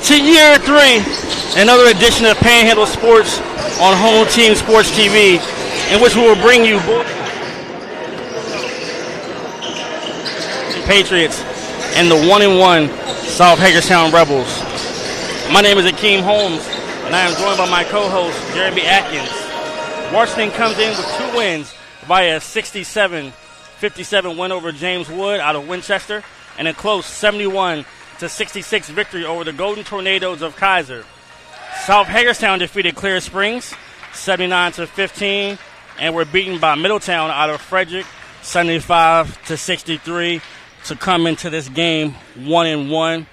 to year 3, another edition of Panhandle Sports on Home Team Sports TV, in which we will bring you Patriots and the 1-1 South Hagerstown Rebels. My name is Akeem Holmes, and I am joined by my co-host, Jeremy Atkins. Washington comes in with 2 wins via a 67-57 win over James Wood out of Winchester, and a close 71-66 victory over the Golden Tornadoes of Kaiser. South Hagerstown defeated Clear Springs 79-15, and were beaten by Middletown out of Frederick 75-63 to come into this game 1-1.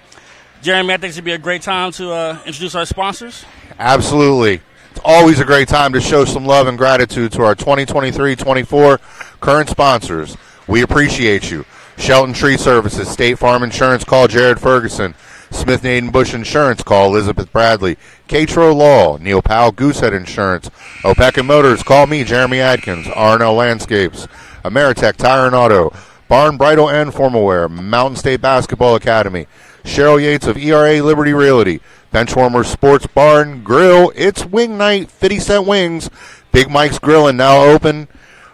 Jeremy, I think this would be a great time to introduce our sponsors. Absolutely. It's always a great time to show some love and gratitude to our 2023-24 current sponsors. We appreciate you. Shelton Tree Services, State Farm Insurance, call Jared Ferguson. Smith Naden Bush Insurance, call Elizabeth Bradley. Catro Law, Neil Powell Goosehead Insurance. Opeka Motors, call me, Jeremy Adkins. R&L Landscapes. Ameritech Tire and Auto. Barn Bridal and Formal Wear. Mountain State Basketball Academy. Cheryl Yates of ERA Liberty Realty. Benchwarmer Sports Bar and Grill. It's wing night, 50-cent wings. Big Mike's Grillin' now open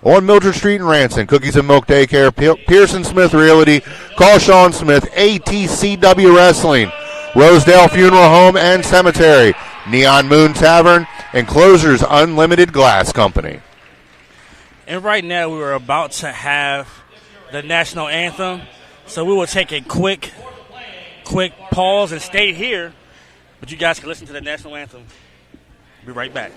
on Mildred Street in Ranson. Cookies and Milk Daycare. Pearson Smith Realty. Call Sean Smith. ATCW Wrestling. Rosedale Funeral Home and Cemetery. Neon Moon Tavern. And Closers Unlimited Glass Company. And right now we are about to have the national anthem. So we will take a quick pause and stay here. But you guys can listen to the national anthem. Be right back.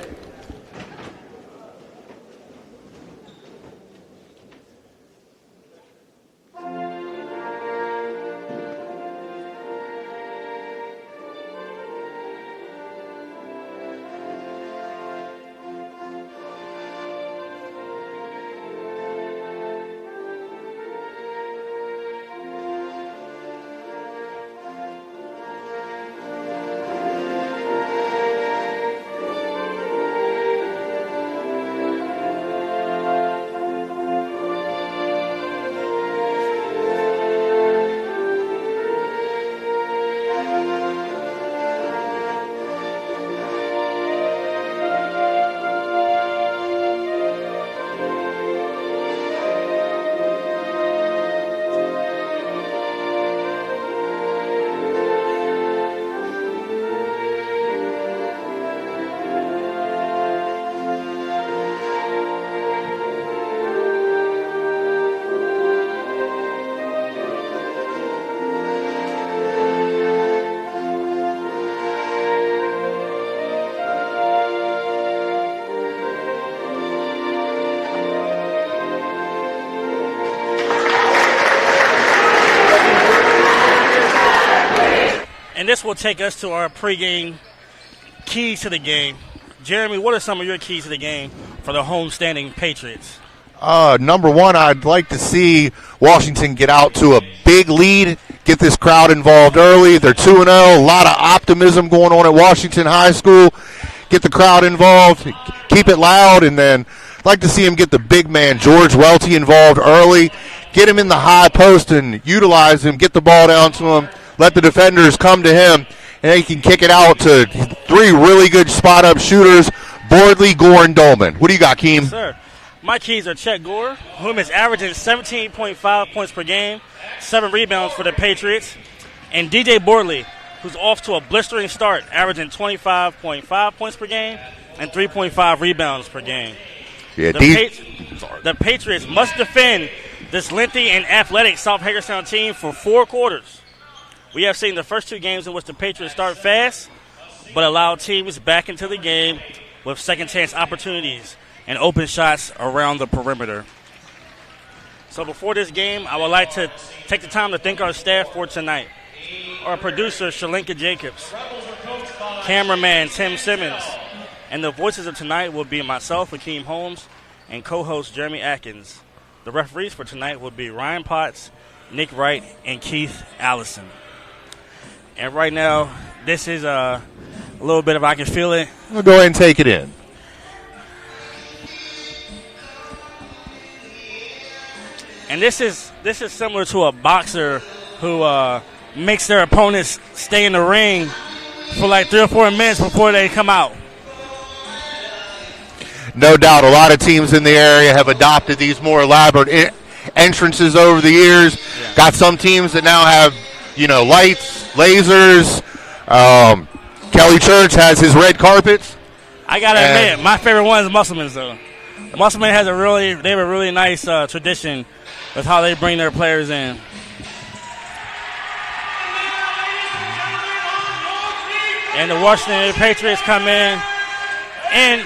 This will take us to our pregame keys to the game. Jeremy, what are some of your keys to the game for the homestanding Patriots? Number one, I'd like to see Washington get out to a big lead, get this crowd involved early. They're 2-0, a lot of optimism going on at Washington High School. Get the crowd involved, keep it loud, and then I'd like to see him get the big man, George Welty, involved early, get him in the high post and utilize him, get the ball down to him. Let the defenders come to him, and he can kick it out to 3 really good spot-up shooters, Bordley, Gore, and Dolman. What do you got, Keem? Yes, sir. My keys are Chet Gore, whom is averaging 17.5 points per game, 7 rebounds for the Patriots, and DJ Bordley, who's off to a blistering start, averaging 25.5 points per game and 3.5 rebounds per game. Yeah, the Patriots must defend this lengthy and athletic South Hagerstown team for 4 quarters. We have seen the first 2 games in which the Patriots start fast, but allow teams back into the game with second-chance opportunities and open shots around the perimeter. So before this game, I would like to take the time to thank our staff for tonight. Our producer, Shalinka Jacobs, cameraman, Tim Simmons, and the voices of tonight will be myself, Akeem Holmes, and co-host Jeremy Atkins. The referees for tonight will be Ryan Potts, Nick Wright, and Keith Allison. And right now, this is a little bit of I Can Feel It. We'll go ahead and take it in. And this is similar to a boxer who makes their opponents stay in the ring for like 3 or 4 minutes before they come out. No doubt, a lot of teams in the area have adopted these more elaborate entrances over the years. Yeah. Got some teams that now have, lights, lasers. Kelly Church has his red carpets. I gotta admit, my favorite one is Musselman's though. Musselman has they have a really nice tradition with how they bring their players in. And the Washington Patriots come in, and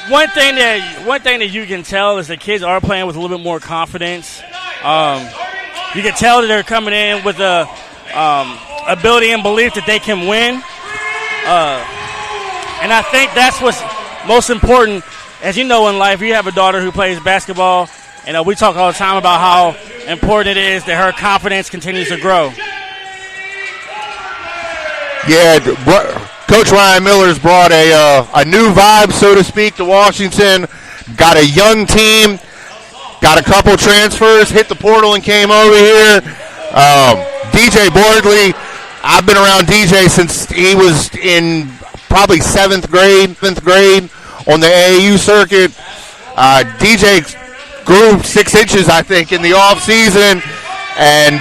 one thing that you can tell is the kids are playing with a little bit more confidence. You can tell that they're coming in with the ability and belief that they can win. And I think that's what's most important. As you know in life, you have a daughter who plays basketball, and we talk all the time about how important it is that her confidence continues to grow. Yeah, Coach Ryan Miller's brought a new vibe, so to speak, to Washington. Got a young team, got a couple transfers, hit the portal and came over here. DJ Bordley, I've been around DJ since he was in probably 7th grade on the AAU circuit. DJ grew 6 inches, I think, in the off season, and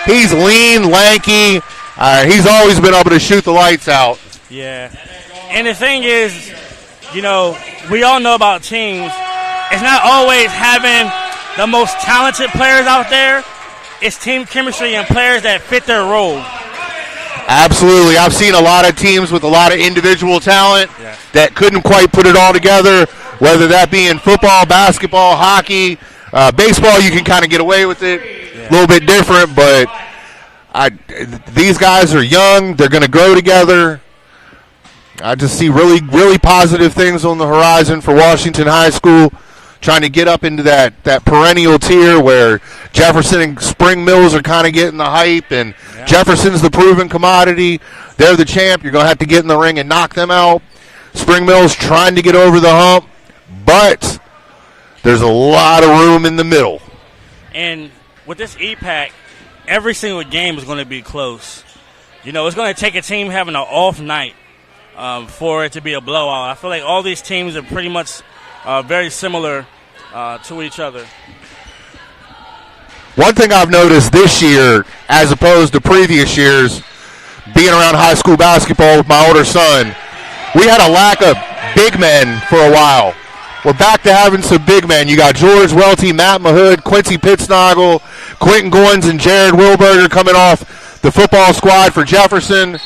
he's lean, lanky. He's always been able to shoot the lights out. Yeah. And the thing is, we all know about teams. It's not always having the most talented players out there. It's team chemistry and players that fit their role. Absolutely. I've seen a lot of teams with a lot of individual talent that couldn't quite put it all together, whether that be in football, basketball, hockey. Baseball, you can kind of get away with it. A little bit different, but these guys are young. They're going to grow together. I just see really, really positive things on the horizon for Washington High School, trying to get up into that perennial tier where Jefferson and Spring Mills are kind of getting the hype, and Jefferson's the proven commodity. They're the champ. You're going to have to get in the ring and knock them out. Spring Mills trying to get over the hump, but there's a lot of room in the middle. And with this EPAC, every single game is going to be close. It's going to take a team having an off night for it to be a blowout. I feel like all these teams are pretty much very similar to each other. One thing I've noticed this year, as opposed to previous years, being around high school basketball with my older son, we had a lack of big men for a while. We're back to having some big men. You got George Welty, Matt Mahood, Quincy Pittsnoggle, Quentin Goins, and Jared Wilberger coming off the football squad for Jefferson.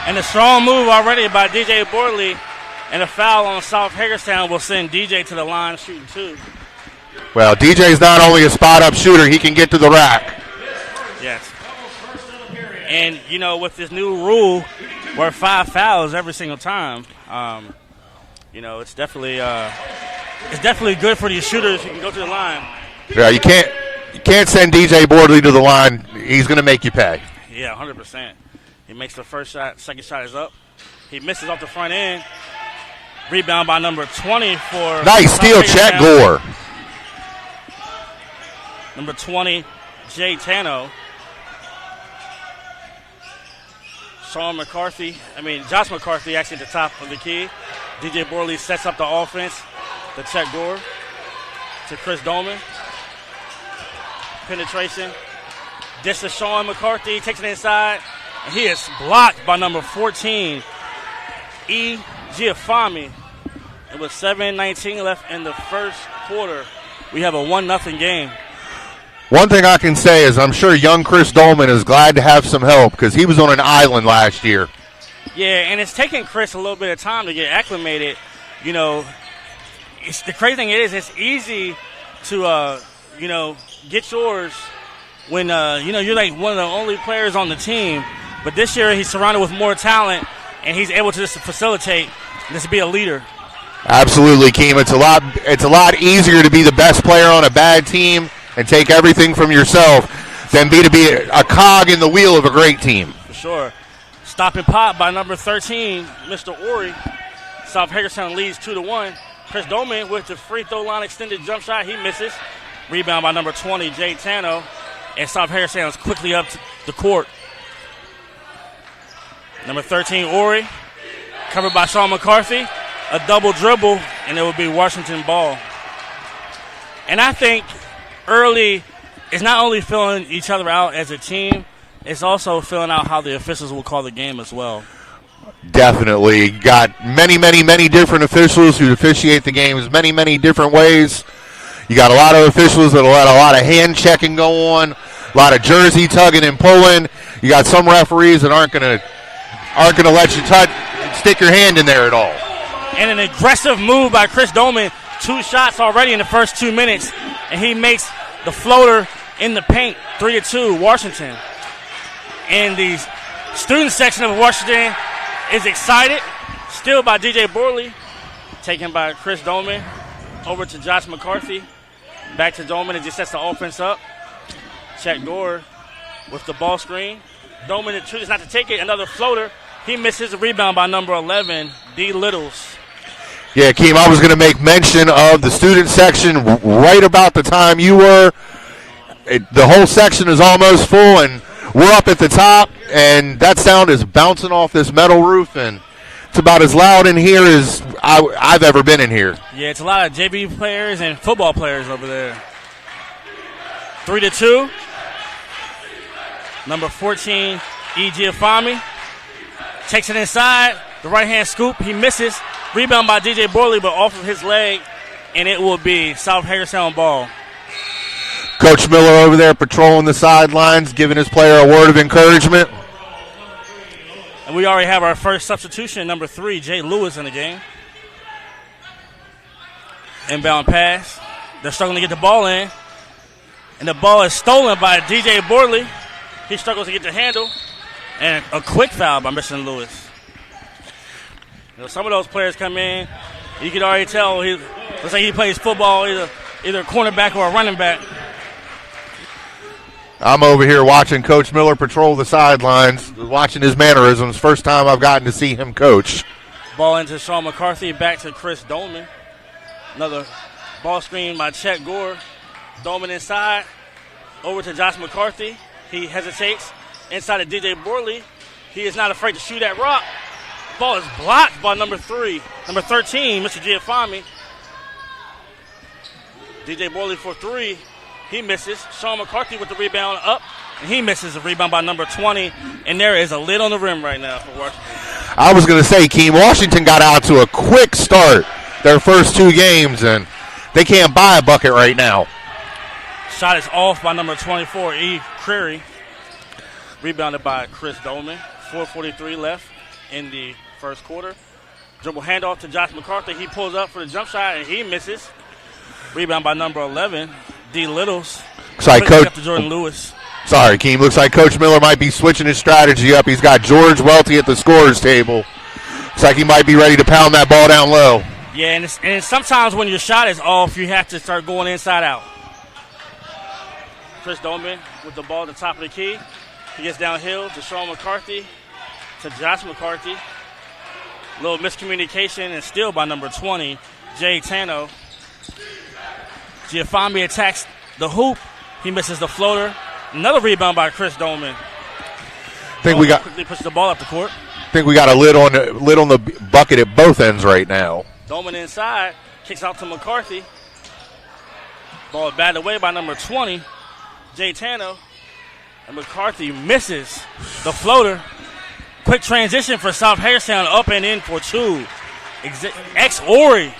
And a strong move already by DJ Bordley, and a foul on South Hagerstown will send DJ to the line shooting 2. Well, DJ's not only a spot-up shooter, he can get to the rack. Yes. And, with this new rule where 5 fouls every single time, it's definitely good for these shooters who can go to the line. Yeah, you can't send DJ Bordley to the line. He's going to make you pay. Yeah, 100%. He makes the first shot. Second shot is up. He misses off the front end. Rebound by number 20 for... Nice steal, Chet Gore. Number 20, Jay Tano. Josh McCarthy actually at the top of the key. DJ Borley sets up the offense to Chet Gore, to Chris Dolman. Penetration. This is Sean McCarthy, takes it inside, and he is blocked by number 14, E. Giafami. And with 7:19 left in the first quarter, we have a 1-0 game. One thing I can say is I'm sure young Chris Dolman is glad to have some help because he was on an island last year. Yeah, and it's taken Chris a little bit of time to get acclimated. The crazy thing is it's easy to, get yours when, you're like one of the only players on the team. But this year he's surrounded with more talent, and he's able to just facilitate, just be a leader. Absolutely, Keem. It's a lot easier to be the best player on a bad team and take everything from yourself than to be a cog in the wheel of a great team. For sure. Stop and pop by number 13, Mr. Ori. South Hagerstown leads 2-1. Chris Dolman with the free throw line extended jump shot. He misses. Rebound by number 20, Jay Tano. And South Hagerstown is quickly up to the court. Number 13, Ori, covered by Sean McCarthy. A double dribble, and it will be Washington ball. And I think early, it's not only filling each other out as a team, it's also filling out how the officials will call the game as well. Definitely. Got many different officials who officiate the games many different ways. You got a lot of officials that'll let a lot of hand checking go on, a lot of jersey tugging and pulling. You got some referees that aren't gonna let you stick your hand in there at all. And an aggressive move by Chris Doman. 2 shots already in the first 2 minutes, and he makes the floater in the paint. 3-2, Washington. And the student section of Washington is excited. Still by DJ Borley. Taken by Chris Doman. Over to Josh McCarthy. Back to Doman. It just sets the offense up. Chet Gore with the ball screen. Doman chooses not to take it. Another floater. He misses a rebound by number 11, D. Littles. Yeah, Keem, I was going to make mention of the student section right about the time you were. The whole section is almost full, and we're up at the top, and that sound is bouncing off this metal roof, and it's about as loud in here as I've ever been in here. Yeah, it's a lot of JV players and football players over there. 3-2. Number 14, E. Giafami. Takes it inside. The right-hand scoop. He misses. Rebound by DJ Borley, but off of his leg, and it will be South Hagerstown ball. Coach Miller over there patrolling the sidelines, giving his player a word of encouragement. And we already have our first substitution, number 3, Jay Lewis, in the game. Inbound pass. They're struggling to get the ball in. And the ball is stolen by DJ Borley. He struggles to get the handle. And a quick foul by Mr. Lewis. You know, some of those players come in, you can already tell he looks like he plays football, either a cornerback or a running back. I'm over here watching Coach Miller patrol the sidelines, watching his mannerisms. First time I've gotten to see him coach. Ball into Sean McCarthy, back to Chris Dolman. Another ball screen by Chet Gore. Dolman inside, over to Josh McCarthy. He hesitates. Inside of DJ Borley. He is not afraid to shoot that rock. Ball is blocked by number 13, Mr. Giafami. DJ Borley for 3. He misses. Sean McCarthy with the rebound up, and he misses a rebound by number 20. And there is a lid on the rim right now for Washington. I was going to say, Keem, Washington got out to a quick start their first 2 games, and they can't buy a bucket right now. Shot is off by number 24, E. Creary. Rebounded by Chris Dolman. 4:43 left in the first quarter. Dribble handoff to Josh McCarthy. He pulls up for the jump shot, and he misses. Rebound by number 11, D. Littles. Looks like Coach up to Jordan Lewis. Sorry, Keem. Looks like Coach Miller might be switching his strategy up. He's got George Welty at the scorer's table. Looks like he might be ready to pound that ball down low. Yeah, and sometimes when your shot is off, you have to start going inside out. Chris Dolman with the ball at the top of the key. He gets downhill to Sean McCarthy, to Josh McCarthy. A little miscommunication and steal by number 20, Jay Tano. Giafami attacks the hoop. He misses the floater. Another rebound by Chris Dolman. Quickly pushes the ball up the court. I think we got a lid on the bucket at both ends right now. Dolman inside, kicks out to McCarthy. Ball batted away by number 20, Jay Tano. And McCarthy misses the floater. Quick transition for South Hagerstown, up and in for 2. Ori.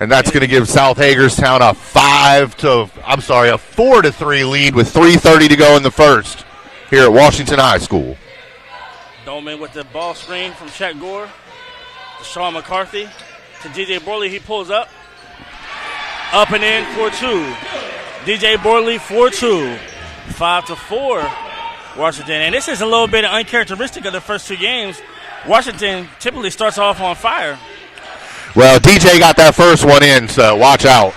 And that's going to give South Hagerstown a 4-3 lead with 3:30 to go in the first here at Washington High School. Dolman with the ball screen from Chet Gore to Sean McCarthy to DJ Borley. He pulls up. Up and in for 2. DJ Borley for 2. 5-4, Washington. And this is a little bit uncharacteristic of the first 2 games. Washington typically starts off on fire. Well, DJ got that first one in, so watch out.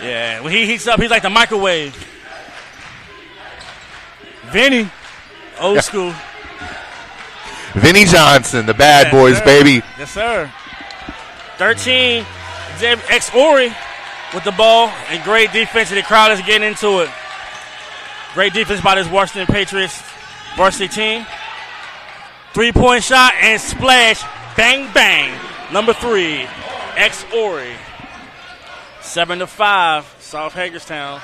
Yeah, when he heats up, he's like the microwave. Vinny, old school. Vinny Johnson, the bad boys, sir. Baby. Yes, sir. 13, Ori with the ball, and great defense, and the crowd is getting into it. Great defense by this Washington Patriots varsity team. 3-point shot and splash. Bang, bang. Number 3, Ori. 7-5, South Hagerstown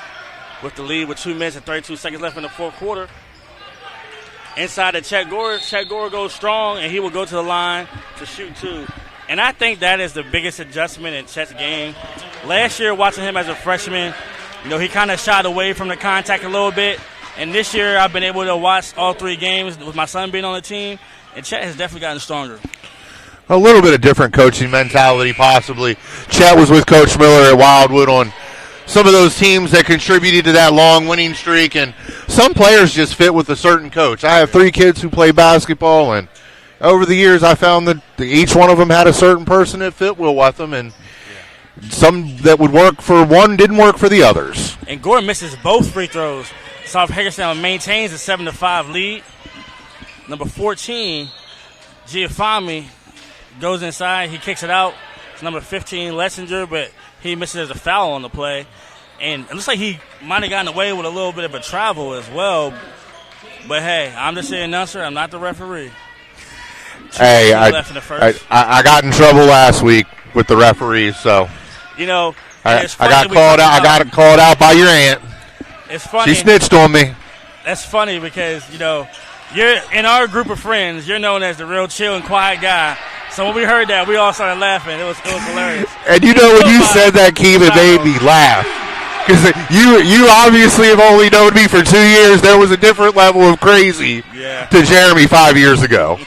with the lead with 2 minutes and 32 seconds left in the fourth quarter. Inside to Chet Gore. Chet Gore goes strong, and he will go to the line to shoot 2. And I think that is the biggest adjustment in Chet's game. Last year, watching him as a freshman, he kind of shied away from the contact a little bit. And this year, I've been able to watch all 3 games with my son being on the team, and Chet has definitely gotten stronger. A little bit of different coaching mentality, possibly. Chet was with Coach Miller at Wildwood on some of those teams that contributed to that long winning streak, and some players just fit with a certain coach. I have 3 kids who play basketball, and over the years I found that each one of them had a certain person that fit well with them, and some that would work for one didn't work for the others. And Gore misses both free throws. South Hagerstown maintains a 7-5 lead. Number 14, Giafami, goes inside. He kicks it out. It's number 15, Lessinger, but he misses a foul on the play. And it looks like he might have gotten away with a little bit of a travel as well. But, hey, I'm just the announcer. I'm not the referee. Hey, I got in trouble last week with the referees, so. I got called out. I got called out by your aunt. It's funny. She snitched on me. That's funny because, you're in our group of friends, you're known as the real chill and quiet guy. So when we heard that, we all started laughing. It was hilarious. And when you said that, Keem, it made me laugh. Because you obviously have only known me for 2 years. There was a different level of crazy to Jeremy 5 years ago.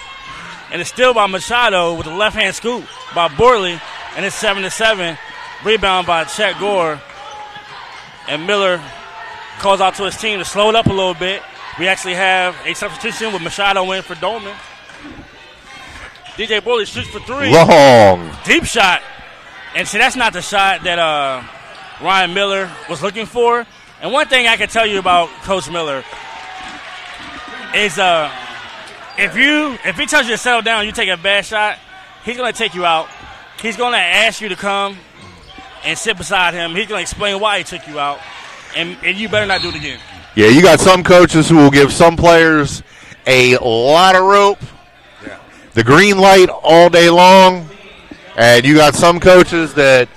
And it's still by Machado with a left-hand scoop by Borley. And it's 7-7. Rebound by Chet Gore. And Miller calls out to his team to slow it up a little bit. We actually have a substitution with Machado in for Dolman. DJ Borley shoots for 3. Long. Deep shot. And see, that's not the shot that Ryan Miller was looking for. And one thing I can tell you about Coach Miller is if he tells you to settle down, you take a bad shot, he's going to take you out. He's going to ask you to come and sit beside him. He's going to explain why he took you out. And you better not do it again. Yeah, you got some coaches who will give some players a lot of rope, the green light all day long, and you got some coaches that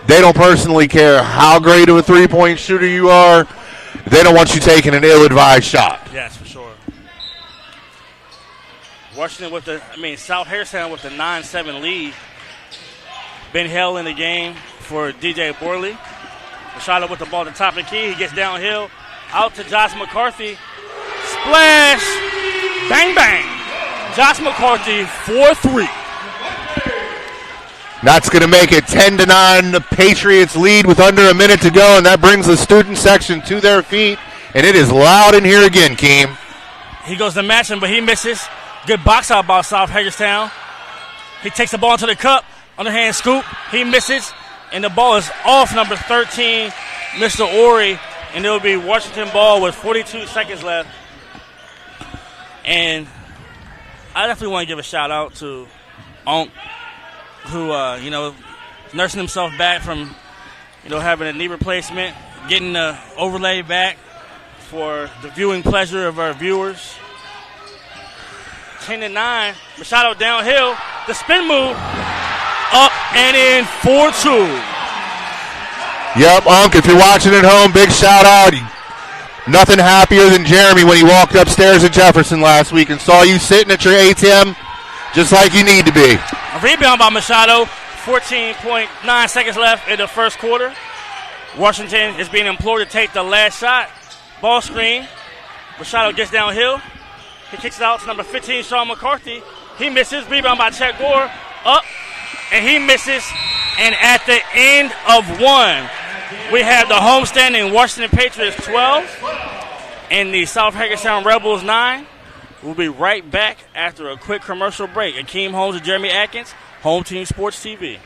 they don't personally care how great of a three-point shooter you are. They don't want you taking an ill-advised shot. Yes, for sure. South Hagerstown with the 9-7 lead. Ben Hill in the game for DJ Borley. Machado with the ball at the top of the key. He gets downhill. Out to Josh McCarthy. Splash. Bang, bang. Josh McCarthy, 4-3. That's going to make it 10-9. The Patriots lead with under a minute to go, and that brings the student section to their feet. And it is loud in here again, Keem. He goes to match him, but he misses. Good box out by South Hagerstown. He takes the ball into the cup. Underhand scoop. He misses. And the ball is off number 13, Mr. Ori. And it will be Washington ball with 42 seconds left. And I definitely want to give a shout out to Onk, who, nursing himself back from, having a knee replacement, getting the overlay back for the viewing pleasure of our viewers. 10-9, Machado downhill, the spin move, up and in 4-2. Yep, Unc, if you're watching at home, big shout out. Nothing happier than Jeremy when he walked upstairs at Jefferson last week and saw you sitting at your ATM just like you need to be. A rebound by Machado, 14.9 seconds left in the first quarter. Washington is being implored to take the last shot. Ball screen. Machado gets downhill. He kicks it out to number 15, Sean McCarthy. He misses. Rebound by Chet Gore. Up. And he misses. And at the end of one, we have the homestanding Washington Patriots 12 and the South Hagerstown Rebels 9. We'll be right back after a quick commercial break. Akeem Holmes and Jeremy Atkins, Home Team Sports TV.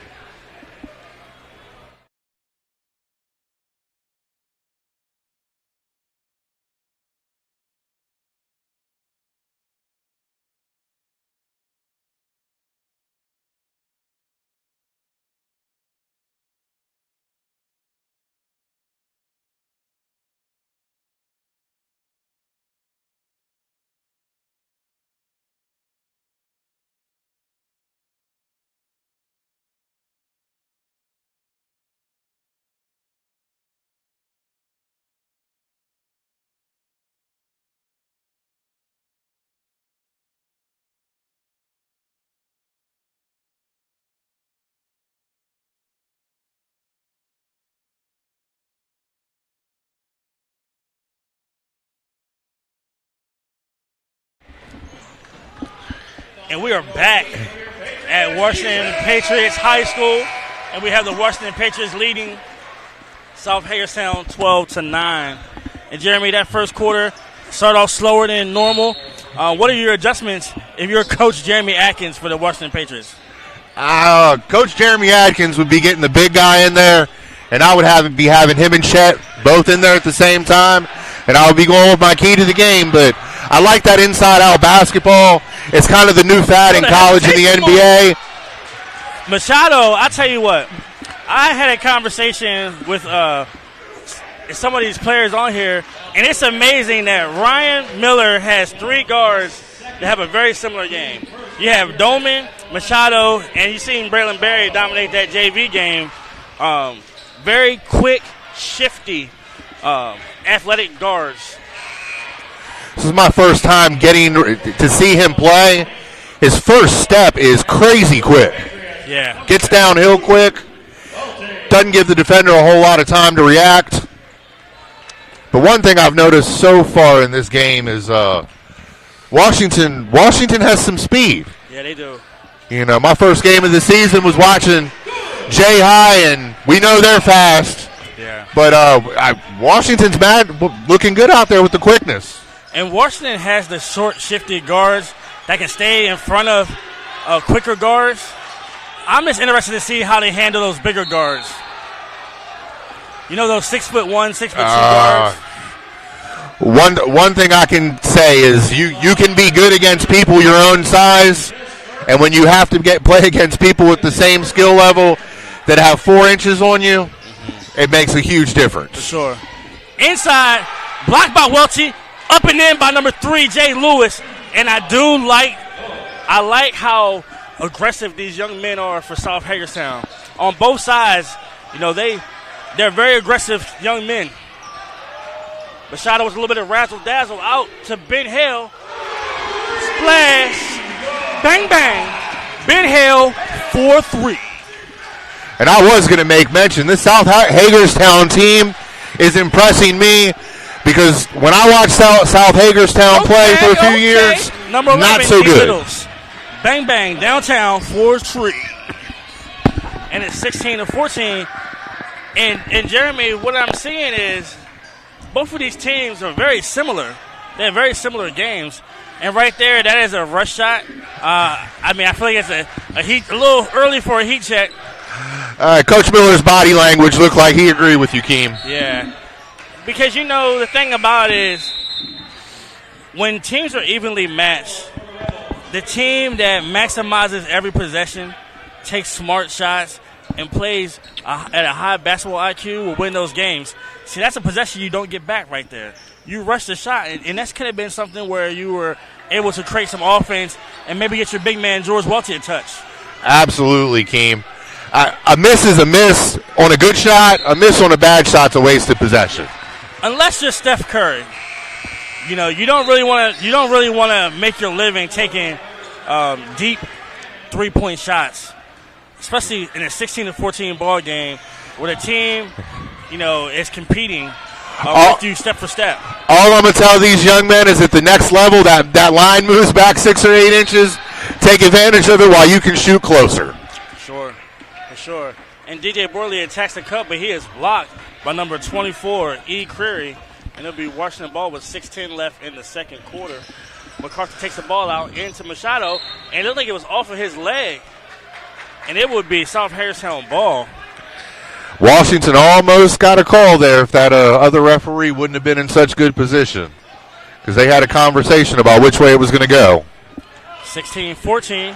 And we are back at Washington Patriots High School, and we have the Washington Patriots leading South Hagerstown 12-9. And Jeremy, that first quarter started off slower than normal. What are your adjustments if you're Coach Jeremy Atkins for the Washington Patriots? Coach Jeremy Atkins would be getting the big guy in there, and I would be having him and Chet both in there at the same time, and I would be going with my key to the game. But I like that inside-out basketball. It's kind of the new fad in college and the NBA. Machado, I tell you what, I had a conversation with some of these players on here, and it's amazing that Ryan Miller has 3 guards that have a very similar game. You have Dolman, Machado, and you've seen Braylon Berry dominate that JV game. Very quick, shifty, athletic guards. This is my first time getting to see him play. His first step is crazy quick. Yeah. Gets downhill quick. Doesn't give the defender a whole lot of time to react. But one thing I've noticed so far in this game is Washington has some speed. Yeah, they do. You know, my first game of the season was watching Jay High, and we know they're fast. Yeah. But Washington's looking good out there with the quickness. And Washington has the short, shifty guards that can stay in front of quicker guards. I'm just interested to see how they handle those bigger guards. You know, those 6'1", 6'2" guards. One thing I can say is you can be good against people your own size, and when you have to play against people with the same skill level that have 4 inches on you, it makes a huge difference. For sure. Inside, blocked by Welty. Up and in by number 3, Jay Lewis. And I like how aggressive these young men are for South Hagerstown. On both sides, you know, they're very aggressive young men. Machado was a little bit of razzle-dazzle out to Ben Hill. Splash. Bang, bang. Ben Hill, 4-3. And I was going to make mention, this South Hagerstown team is impressing me. Because when I watched South Hagerstown play for a few years, number 11, not so good. Littles. Bang, bang, downtown, 4-3. And it's 16-14. And Jeremy, what I'm seeing is both of these teams are very similar. They have very similar games. And right there, that is a rush shot. I feel like it's a little early for a heat check. Coach Miller's body language looked like he agreed with you, Keem. Yeah. Because, you know, the thing about it is when teams are evenly matched, the team that maximizes every possession, takes smart shots, and plays at a high basketball IQ will win those games. See, that's a possession you don't get back right there. You rush the shot, and that could have been something where you were able to create some offense and maybe get your big man, George Welty, a touch. Absolutely, Keem. A miss is a miss on a good shot. A miss on a bad shot's a wasted possession. Unless you're Steph Curry, you know, you don't really want to make your living taking deep 3-point shots, especially in a 16-14 ball game where the team, you know, is competing with you step for step. All I'm going to tell these young men is at the next level, that line moves back 6 or 8 inches. Take advantage of it while you can shoot closer. For sure. And DJ Borley attacks the cup, but he is blocked by number 24, E. Creary. And it'll be Washington ball with 6:10 left in the second quarter. McCarthy takes the ball out into Machado, and it looked like it was off of his leg. And it would be South Hagerstown ball. Washington almost got a call there if that other referee wouldn't have been in such good position. Because they had a conversation about which way it was going to go. 16-14.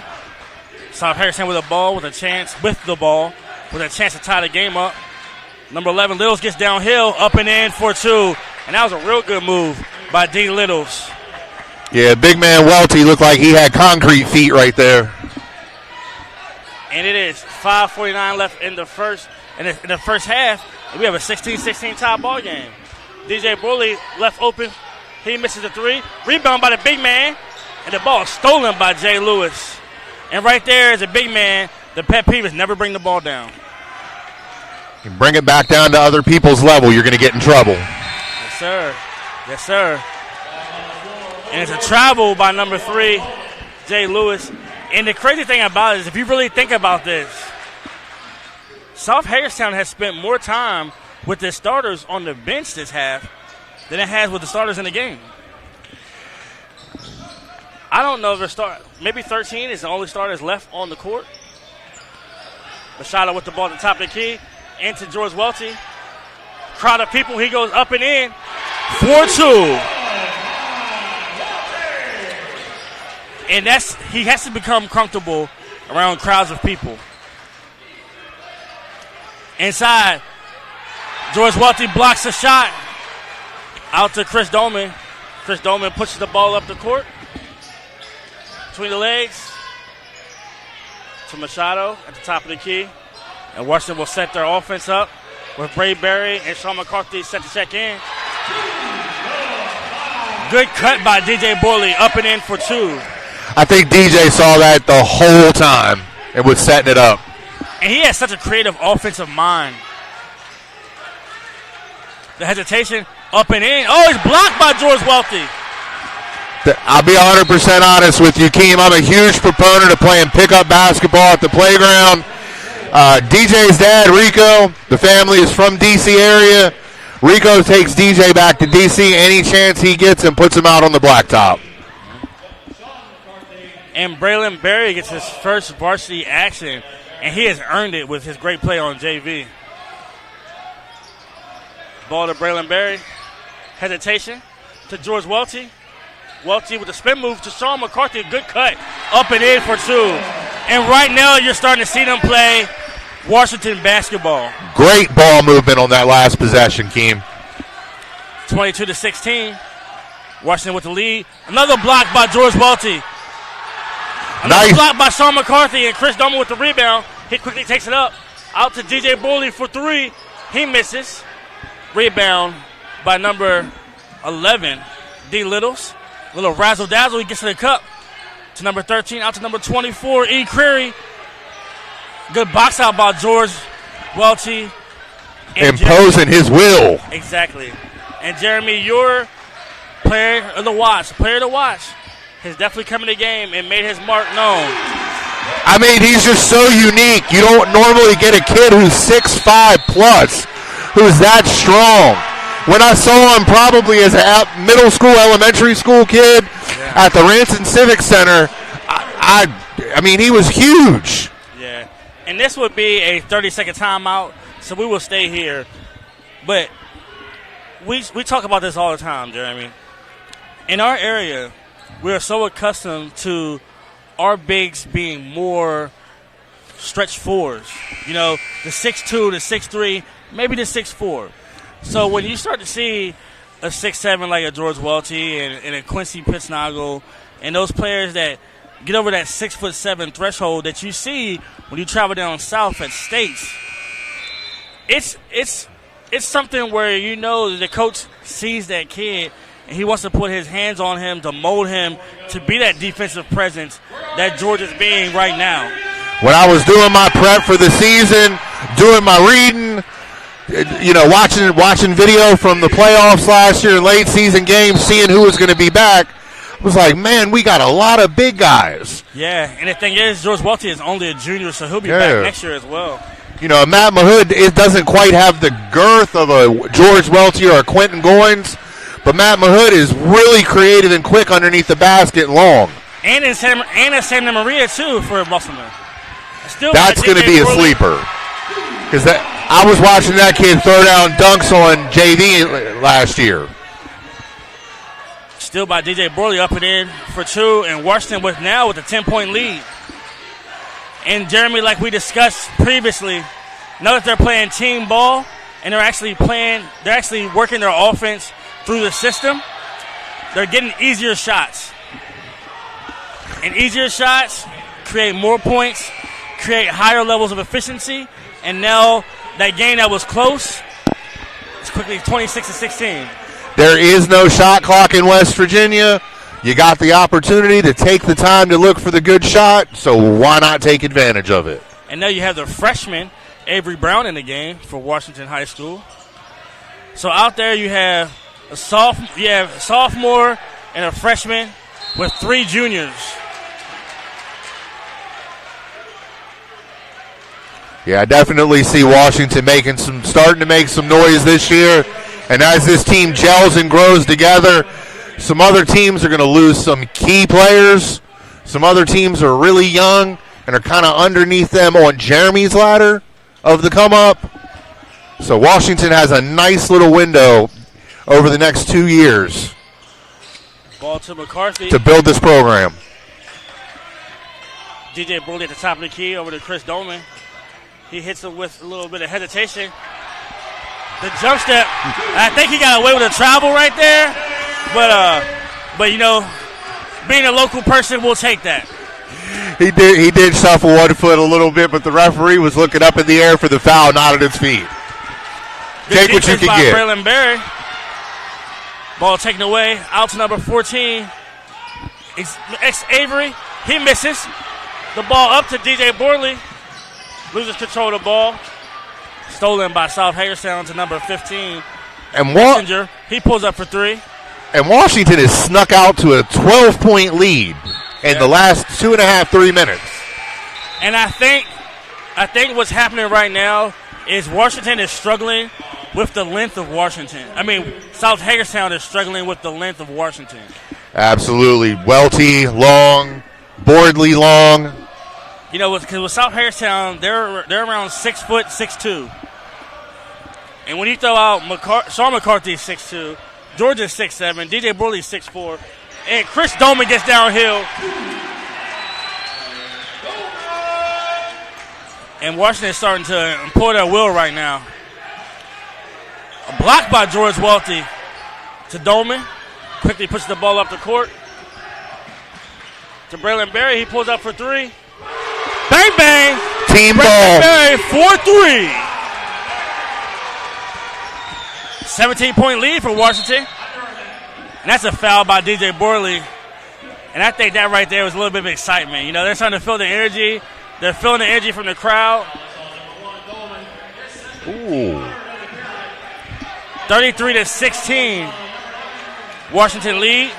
South Hagerstown with the ball, with a chance to tie the game up. Number 11, Littles gets downhill, up and in for 2. And that was a real good move by D. Littles. Yeah, big man Welty looked like he had concrete feet right there. And it is 5:49 left in the first half. And we have a 16-16 tie ball game. DJ Borley left open. He misses the 3. Rebound by the big man. And the ball is stolen by Jay Lewis. And right there is a big man. The pet peeve is never bring the ball down. You bring it back down to other people's level, you're going to get in trouble. Yes, sir. And it's a travel by number 3, Jay Lewis. And the crazy thing about it is, if you really think about this, South Hagerstown has spent more time with the starters on the bench this half than it has with the starters in the game. I don't know if maybe 13 is the only starters left on the court. Machado with the ball at the top of the key. Into George Welty. Crowd of people. He goes up and in. 4-2. And he has to become comfortable around crowds of people. Inside. George Welty blocks a shot. Out to Chris Dolman. Chris Dolman pushes the ball up the court. Between the legs. To Machado at the top of the key. And Washington will set their offense up with Bray Berry and Sean McCarthy set to check in. Good cut by DJ Borley, up and in for 2. I think DJ saw that the whole time and was setting it up. And he has such a creative offensive mind. The hesitation, up and in. Oh, he's blocked by George Welty. I'll be 100% honest with you, Keem. I'm a huge proponent of playing pickup basketball at the playground. DJ's dad, Rico, the family is from D.C. area. Rico takes DJ back to D.C. any chance he gets and puts him out on the blacktop. And Braylon Berry gets his first varsity action, and he has earned it with his great play on JV. Ball to Braylon Berry. Hesitation to George Welty. Welty with a spin move to Sean McCarthy. Good cut. Up and in for 2. And right now you're starting to see them play Washington basketball. Great ball movement on that last possession, Keem. 22-16. Washington with the lead. Another block by George Welty. Another block by Sean McCarthy, and Chris Dolman with the rebound. He quickly takes it up. Out to DJ Borley for 3. He misses. Rebound by number 11, D. Littles. Little razzle-dazzle. He gets to the cup. To number 13, out to number 24, E. Creary. Good box out by George Welty. Imposing his will. Exactly. And Jeremy, your player of the watch, has definitely come in the game and made his mark known. I mean, he's just so unique. You don't normally get a kid who's 6'5 plus, who's that strong. When I saw him probably as a middle school, elementary school kid at the Ranson Civic Center, I mean, he was huge. Yeah. And this would be a 30-second timeout, so we will stay here. But we talk about this all the time, Jeremy. In our area, we are so accustomed to our bigs being more stretch fours. You know, the 6'2", the 6'3", maybe the 6'4". So when you start to see a 6'7" like a George Welty and a Quincy Pittsnagel and those players that get over that 6'7" threshold that you see when you travel down south at States, it's something where you know the coach sees that kid and he wants to put his hands on him to mold him to be that defensive presence that George is being right now. When I was doing my prep for the season, doing my reading, you know, watching video from the playoffs last year, late season games, seeing who was going to be back, I was like, man, we got a lot of big guys. Yeah, and the thing is, George Welty is only a junior, so he'll be back next year as well. You know, Matt Mahood, it doesn't quite have the girth of a George Welty or a Quentin Goins, but Matt Mahood is really creative and quick underneath the basket and long. And in Santa Maria, too, for Musselman. That's going to be a sleeper. Because I was watching that kid throw down dunks on JV last year. Still by DJ Borley, up and in for 2, and Washington with a 10-point lead. And Jeremy, like we discussed previously, now that they're playing team ball and they're actually working their offense through the system, they're getting easier shots. And easier shots create more points, create higher levels of efficiency, and now that game that was close is quickly 26-16. There is no shot clock in West Virginia. You got the opportunity to take the time to look for the good shot, so why not take advantage of it? And now you have the freshman, Avery Brown, in the game for Washington High School. So out there you have a sophomore and a freshman with 3 juniors. Yeah, I definitely see Washington starting to make some noise this year. And as this team gels and grows together, some other teams are going to lose some key players. Some other teams are really young and are kind of underneath them on Jeremy's ladder of the come-up. So Washington has a nice little window over the next 2 years Ball to McCarthy. to build this program. DJ Broley at the top of the key over to Chris Dolman. He hits him with a little bit of hesitation. The jump step. I think he got away with a travel right there. But you know, being a local person, we'll take that. He did shuffle 1 foot a little bit, but the referee was looking up in the air for the foul, not at his feet. Take what you can get. Braylon Berry. Ball taken away. Out to number 14. Avery. He misses. The ball up to DJ Borley. Loses control of the ball. Stolen by South Hagerstown to number 15. And Messenger. He pulls up for 3. And Washington has snuck out to a 12-point lead in the last 2.5, 3 minutes. And I think what's happening right now is Washington is struggling with the length of Washington. I mean, South Hagerstown is struggling with the length of Washington. Absolutely. Welty, long, Boardley, long. You know, because with South Hagerstown, they're around 6 foot, 6'2". And when you throw out Sean McCarthy 6'2", George is 6'7", DJ Burley 6'4", and Chris Dolman gets downhill. And Washington is starting to pull their wheel right now. A block by George Welty to Dolman. Quickly pushes the ball up the court. To Braylon Berry. He pulls up for 3. Bang, bang. Team ball. Braylon Berry, 4-3. 17-point lead for Washington. And that's a foul by DJ Borley. And I think that right there was a little bit of excitement. You know, they're starting to feel the energy. They're feeling the energy from the crowd. Ooh. 33-16. Washington lead.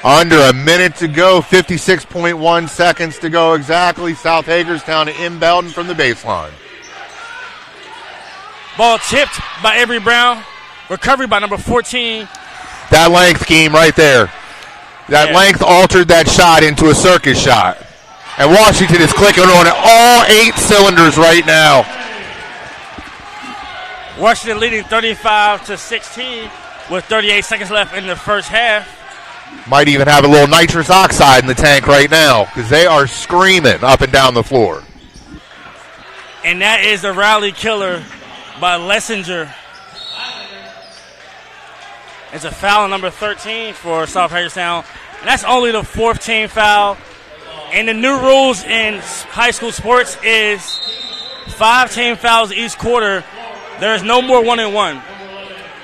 Under a minute to go, 56.1 seconds to go exactly. South Hagerstown inbounding from the baseline. Ball tipped by Avery Brown. Recovery by number 14. That length scheme right there. That length altered that shot into a circus shot. And Washington is clicking on all 8 cylinders right now. Washington leading 35-16 with 38 seconds left in the first half. Might even have a little nitrous oxide in the tank right now because they are screaming up and down the floor. And that is the rally killer by Lessinger. It's a foul on number 13 for South Hagerstown. And that's only the 4th team foul. And the new rules in high school sports is 5 team fouls each quarter. There is no more 1-and-1.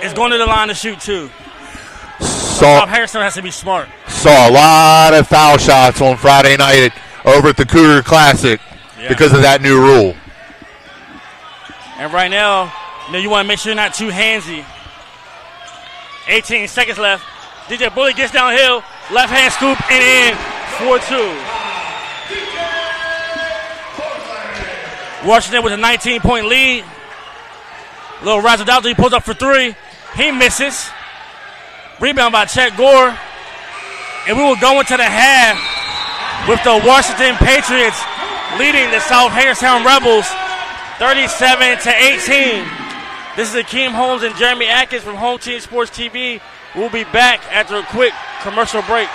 It's going to the line to shoot 2. South Hagerstown has to be smart. Saw a lot of foul shots on Friday night over at the Cougar Classic because of that new rule. And right now, you want to make sure you're not too handsy. 18 seconds left. DJ Bully gets downhill. Left hand scoop and in. 4-2. Washington with a 19-point lead. Little Razzledalto, he pulls up for 3. He misses. Rebound by Chet Gore. And we will go into the half with the Washington Patriots leading the South Hagerstown Rebels 37-18. This is Akeem Holmes and Jeremy Atkins from Home Team Sports TV. We'll be back after a quick commercial break.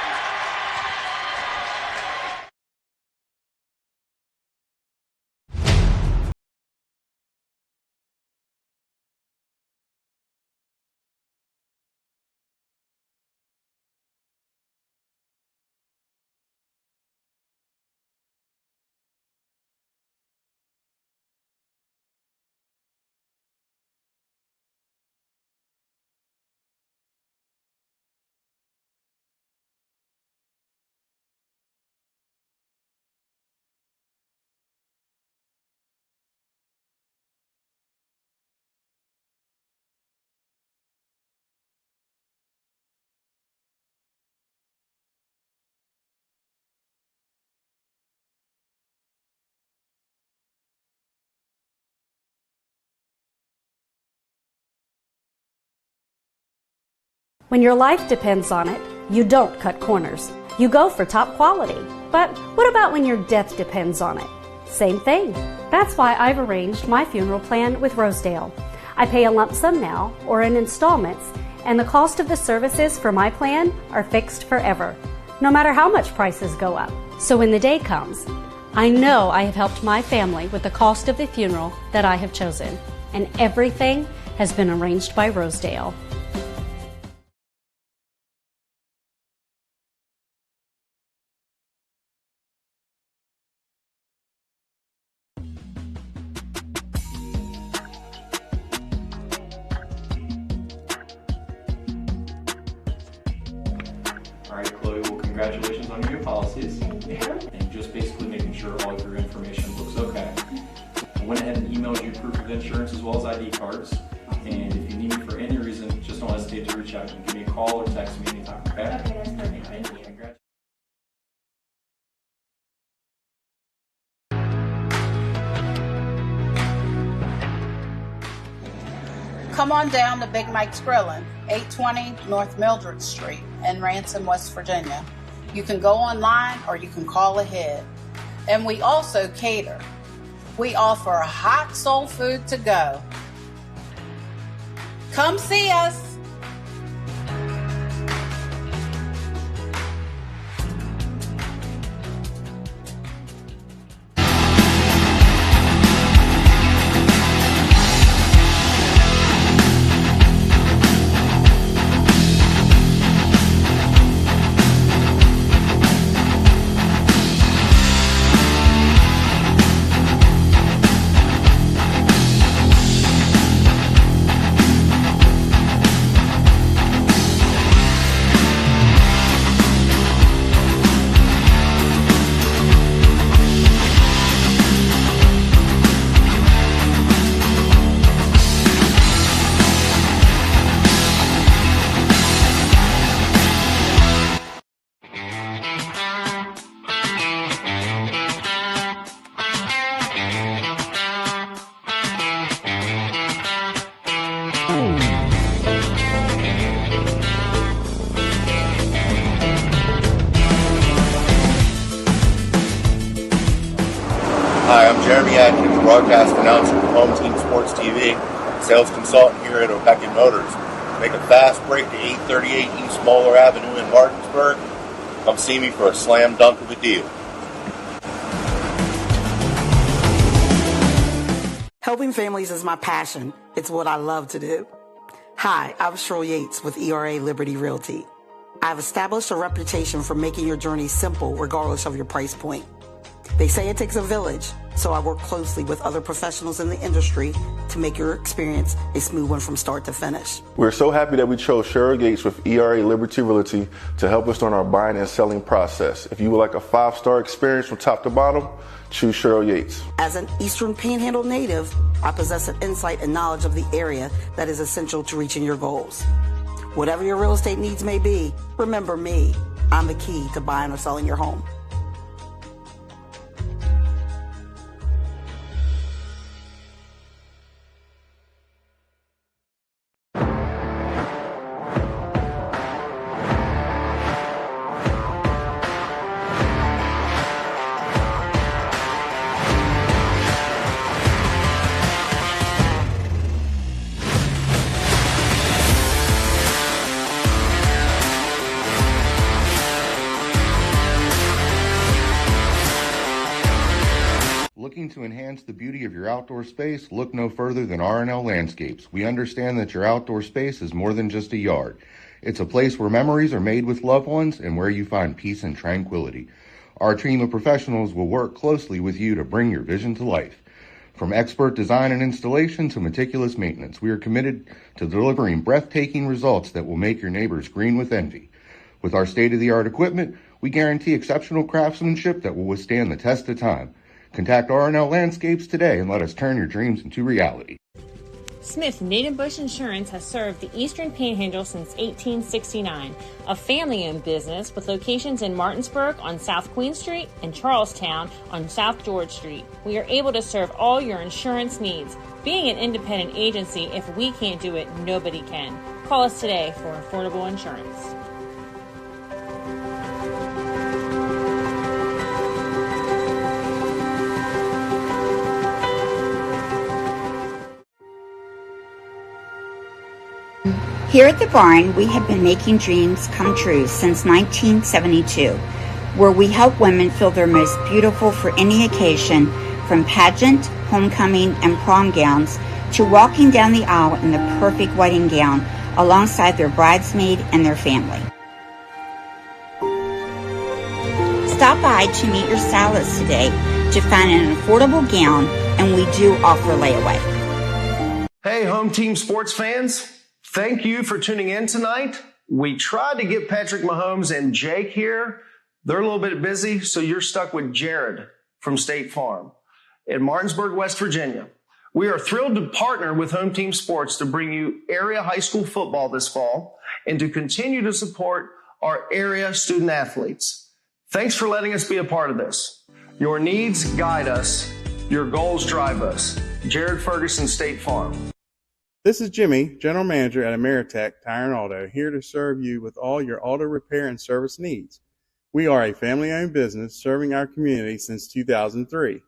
When your life depends on it, you don't cut corners. You go for top quality. But what about when your death depends on it? Same thing. That's why I've arranged my funeral plan with Rosedale. I pay a lump sum now or in installments, and the cost of the services for my plan are fixed forever, no matter how much prices go up. So when the day comes, I know I have helped my family with the cost of the funeral that I have chosen, and everything has been arranged by Rosedale. All right, Chloe, well, congratulations on your new policies. Thank you. And just basically making sure all of your information looks okay. I went ahead and emailed you proof of insurance as well as ID cards. And if you need me for any reason, just don't hesitate to reach out. You can give me a call or text me anytime, okay? Okay, that's perfect. Thank you. Congrats. Come on down to Big Mike's Grillin', 820 North Mildred Street in Ransom, West Virginia. You can go online or you can call ahead. And we also cater. We offer hot soul food to go. Come see us. Hi, I'm Jeremy Atkins, broadcast announcer with Home Team Sports TV, sales consultant here at O'Pekin Motors. Make a fast break to 838 East Moeller Avenue in Martinsburg. Come see me for a slam dunk of a deal. Helping families is my passion. It's what I love to do. Hi, I'm Cheryl Yates with ERA Liberty Realty. I've established a reputation for making your journey simple regardless of your price point. They say it takes a village, so I work closely with other professionals in the industry to make your experience a smooth one from start to finish. We're so happy that we chose Cheryl Gates with ERA Liberty Realty to help us during our buying and selling process. If you would like a 5-star experience from top to bottom, choose Cheryl Yates. As an Eastern Panhandle native, I possess an insight and knowledge of the area that is essential to reaching your goals. Whatever your real estate needs may be, remember me. I'm the key to buying or selling your home. Looking to enhance the beauty of your outdoor space? Look no further than R&L Landscapes. We understand that your outdoor space is more than just a yard. It's a place where memories are made with loved ones and where you find peace and tranquility. Our team of professionals will work closely with you to bring your vision to life. From expert design and installation to meticulous maintenance, we are committed to delivering breathtaking results that will make your neighbors green with envy. With our state-of-the-art equipment, we guarantee exceptional craftsmanship that will withstand the test of time. Contact R&L Landscapes today and let us turn your dreams into reality. Smith Native Bush Insurance has served the Eastern Panhandle since 1869, a family-owned business with locations in Martinsburg on South Queen Street and Charlestown on South George Street. We are able to serve all your insurance needs. Being an independent agency, if we can't do it, nobody can. Call us today for affordable insurance. Here at the barn, we have been making dreams come true since 1972, where we help women feel their most beautiful for any occasion, from pageant, homecoming, and prom gowns to walking down the aisle in the perfect wedding gown alongside their bridesmaid and their family. Stop by to meet your stylist today to find an affordable gown, and we do offer layaway. Hey, home team sports fans. Thank you for tuning in tonight. We tried to get Patrick Mahomes and Jake here. They're a little bit busy, so you're stuck with Jared from State Farm in Martinsburg, West Virginia. We are thrilled to partner with Home Team Sports to bring you area high school football this fall and to continue to support our area student athletes. Thanks for letting us be a part of this. Your needs guide us. Your goals drive us. Jared Ferguson, State Farm. This is Jimmy, General Manager at Ameritech Tire and Auto, here to serve you with all your auto repair and service needs. We are a family-owned business serving our community since 2003.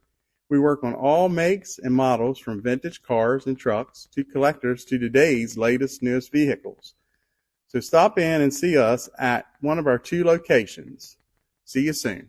We work on all makes and models from vintage cars and trucks to collectors to today's latest, newest vehicles. So stop in and see us at one of our 2 locations. See you soon.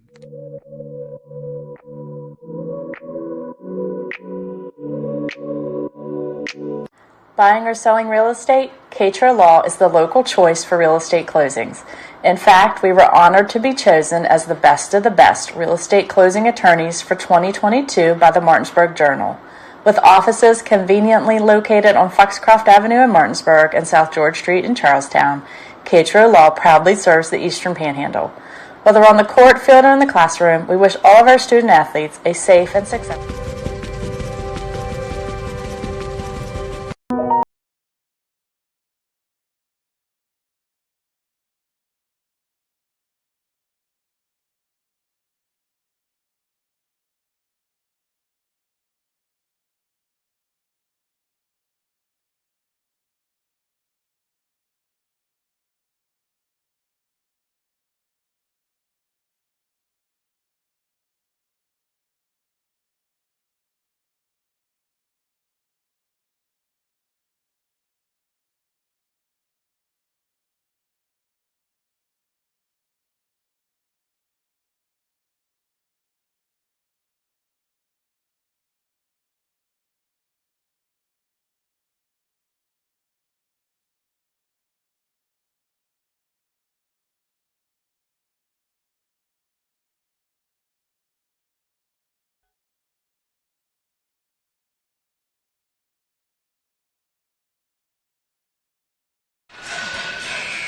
Buying or selling real estate? Katra Law is the local choice for real estate closings. In fact, we were honored to be chosen as the best of the best real estate closing attorneys for 2022 by the Martinsburg Journal. With offices conveniently located on Foxcroft Avenue in Martinsburg and South George Street in Charlestown, Katra Law proudly serves the Eastern Panhandle. Whether on the court, field, or in the classroom, we wish all of our student athletes a safe and successful.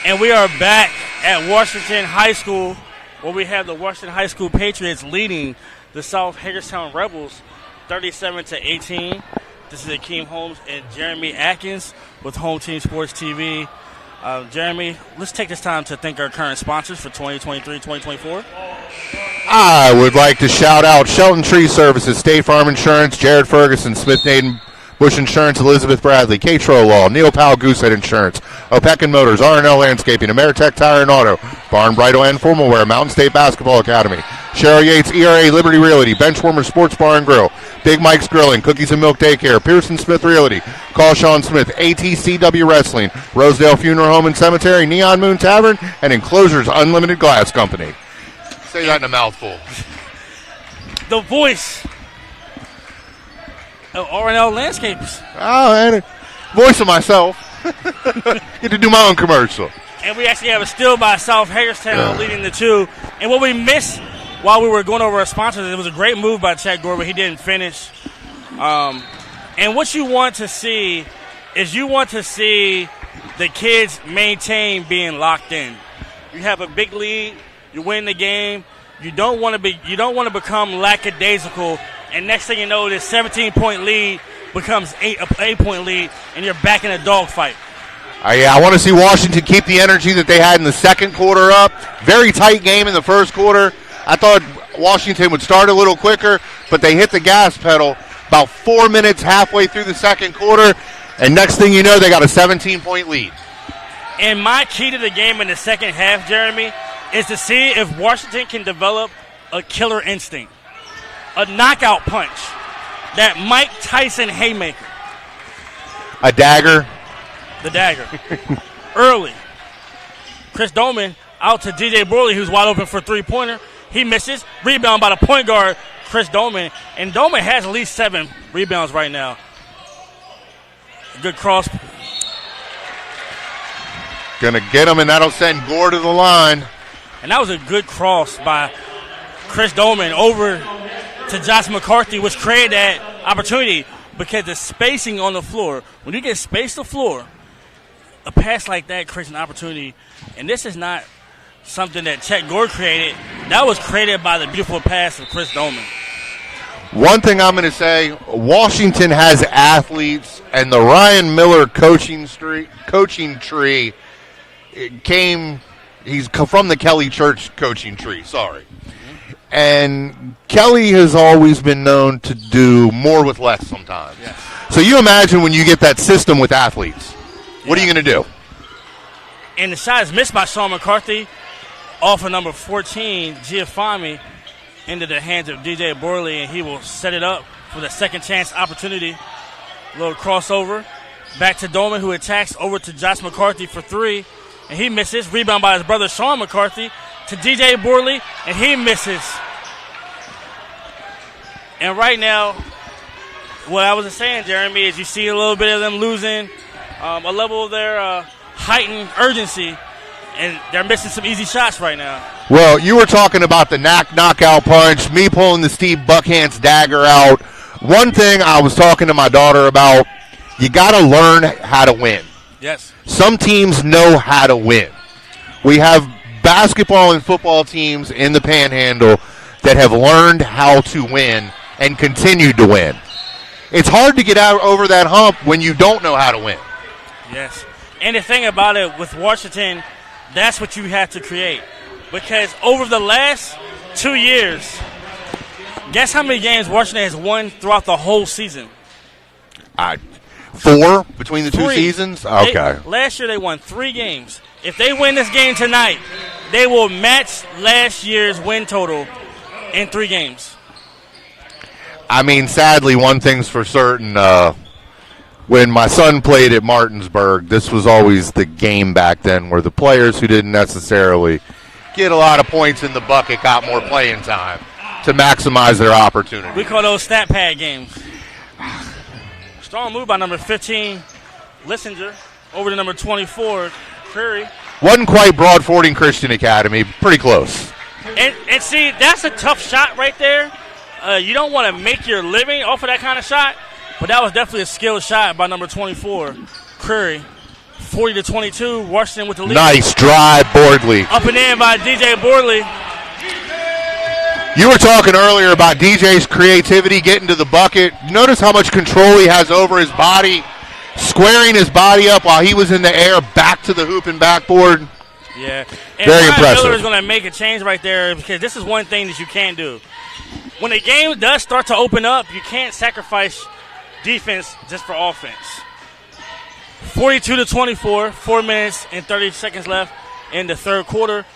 And we are back at Washington High School, where we have the Washington High School Patriots leading the South Hagerstown Rebels 37-18. This is Akeem Holmes and Jeremy Atkins with Home Team Sports TV. Jeremy, let's take this time to thank our current sponsors for 2023-2024. I would like to shout out Shelton Tree Services, State Farm Insurance, Jared Ferguson, Smith Naden Bush Insurance, Elizabeth Bradley, K-Tro Law, Neil Powell Goosehead Insurance, Opekin Motors, R&L Landscaping, Ameritech Tire and Auto, Barn Bridal and Formal Wear, Mountain State Basketball Academy, Cheryl Yates, ERA Liberty Realty, Benchwarmer Sports Bar and Grill, Big Mike's Grilling, Cookies and Milk Daycare, Pearson Smith Realty, Call Sean Smith, Hts Tv Wrestling, Rosedale Funeral Home and Cemetery, Neon Moon Tavern, and Enclosures Unlimited Glass Company. Say that in a mouthful. The voice of R&L Landscapes. Oh, and voice of myself. Get to do my own commercial. And we actually have a steal by South Hagerstown leading the 2. And what we missed while we were going over our sponsors, it was a great move by Chad Gore, but he didn't finish. And what you want to see is the kids maintain being locked in. You have a big lead, you win the game. You don't want to become lackadaisical. And next thing you know, this 17-point lead becomes an 8-point lead, and you're back in a dogfight. I want to see Washington keep the energy that they had in the second quarter up. Very tight game in the first quarter. I thought Washington would start a little quicker, but they hit the gas pedal about 4 minutes halfway through the second quarter, and next thing you know, they got a 17-point lead. And my key to the game in the second half, Jeremy, is to see if Washington can develop a killer instinct, a knockout punch, that Mike Tyson haymaker. A dagger. The dagger. Early. Chris Doman out to DJ Borley, who's wide open for three-pointer. He misses. Rebound by the point guard, Chris Doman. And Doman has at least 7 rebounds right now. Good cross. Gonna get him, and that'll send Gore to the line. And that was a good cross by Chris Doman over to Josh McCarthy, which created that opportunity because the spacing on the floor, when you get spaced the floor, a pass like that creates an opportunity. And this is not something that Chet Gore created. That was created by the beautiful pass of Chris Doman. One thing I'm going to say, Washington has athletes, and the Ryan Miller coaching tree came, he's from the Kelly Church coaching tree, sorry. And Kelly has always been known to do more with less sometimes. Yes. So you imagine when you get that system with athletes, what are you going to do? And the shot is missed by Sean McCarthy off of number 14, Giafami, into the hands of DJ Borley, and he will set it up for the second chance opportunity. A little crossover. Back to Doman, who attacks over to Josh McCarthy for 3, and he misses. Rebound by his brother Sean McCarthy to DJ Borley, and he misses. And right now, what I was saying, Jeremy, is you see a little bit of them losing a level of their heightened urgency, and they're missing some easy shots right now. Well, you were talking about the knockout punch, me pulling the Steve Buckhantz dagger out. One thing I was talking to my daughter about, you got to learn how to win. Yes. Some teams know how to win. We have basketball and football teams in the Panhandle that have learned how to win and continued to win. It's hard to get out over that hump when you don't know how to win. Yes. And the thing about it with Washington, that's what you have to create. Because over the last 2 years, guess how many games Washington has won throughout the whole season? 4 between the 2 seasons? Okay. Last year they won 3 games. If they win this game tonight, they will match last year's win total in 3 games. I mean, sadly, one thing's for certain. When my son played at Martinsburg, this was always the game back then where the players who didn't necessarily get a lot of points in the bucket got more playing time to maximize their opportunity. We call those stat pad games. Strong move by number 15, Lissinger, over to number 24, Curry. Wasn't quite Broad Fording Christian Academy, pretty close. And see, that's a tough shot right there. You don't want to make your living off of that kind of shot, but that was definitely a skilled shot by number 24, Curry. 40-22, Washington with the lead. Nice drive, Bordley. Up and in by DJ Bordley. You were talking earlier about DJ's creativity getting to the bucket. Notice how much control he has over his body, squaring his body up while he was in the air, back to the hoop and backboard. Yeah. And very Ryan impressive. Miller is going to make a change right there because this is one thing that you can't do. When the game does start to open up, you can't sacrifice defense just for offense. 42-24, 4 minutes and 30 seconds left in the third quarter.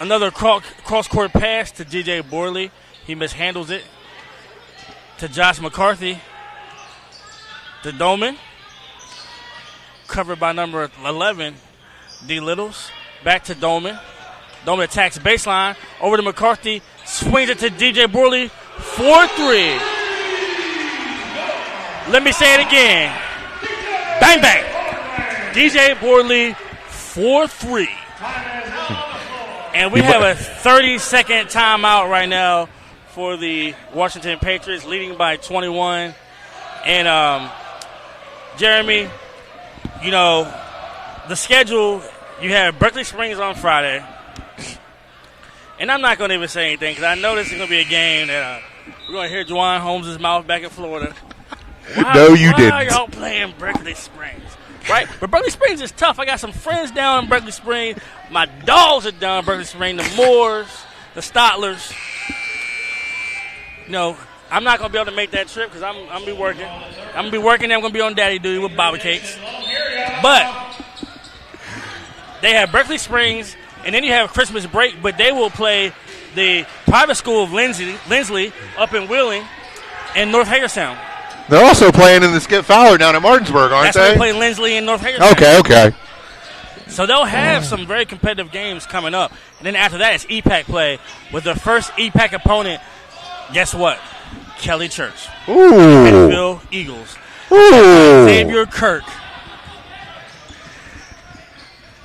Another cross-court pass to DJ Borley. He mishandles it to Josh McCarthy. To Doman. Covered by number 11, D. Littles. Back to Doman. Doman attacks baseline. Over to McCarthy. Swings it to DJ Borley. 4-3. Let me say it again. Bang, bang. DJ Borley, 4-3. And we have a 30-second timeout right now for the Washington Patriots, leading by 21. And, Jeremy, you know, the schedule, you have Berkeley Springs on Friday. And I'm not going to even say anything because I know this is going to be a game that we're going to hear Juwan Holmes' mouth back in Florida. No, you didn't. Why are y'all playing Berkeley Springs? Right? But Berkeley Springs is tough. I got some friends down in Berkeley Springs. My dogs are down in Berkeley Springs. The Moores, the Stotlers. You know, I'm not going to be able to make that trip because I'm going to be working. I'm going to be working and I'm going to be on daddy duty with Bobby Cakes. But they have Berkeley Springs, and then you have Christmas break, but they will play the private school of Lindsley up in Wheeling and North Hagerstown. They're also playing in the Skip Fowler down in Martinsburg, aren't they? They play Lindsley and North Hagerstown. Okay. So they'll have some very competitive games coming up. And then after that, it's EPAC play with the first EPAC opponent. Guess what? Kelly Church. Ooh. Penfield Eagles. Ooh. Xavier Kirk.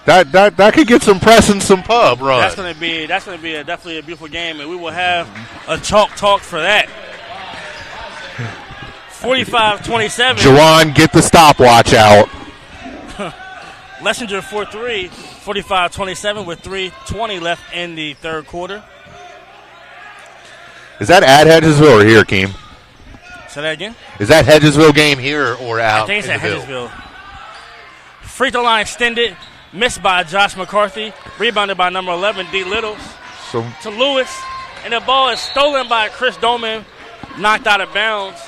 That could get some press and some pub run. That's going to be definitely a beautiful game, and we will have a chalk talk for that. 45-27. Jawan, get the stopwatch out. Lessinger 4-3, 45-27 with 3:20 left in the third quarter. Is that at Hedgesville or here, Keem? Say that again? Is that Hedgesville game here or out? I think it's at Hedgesville. Free throw line extended, missed by Josh McCarthy, rebounded by number 11, D. Littles, to Lewis, and the ball is stolen by Chris Doman, knocked out of bounds,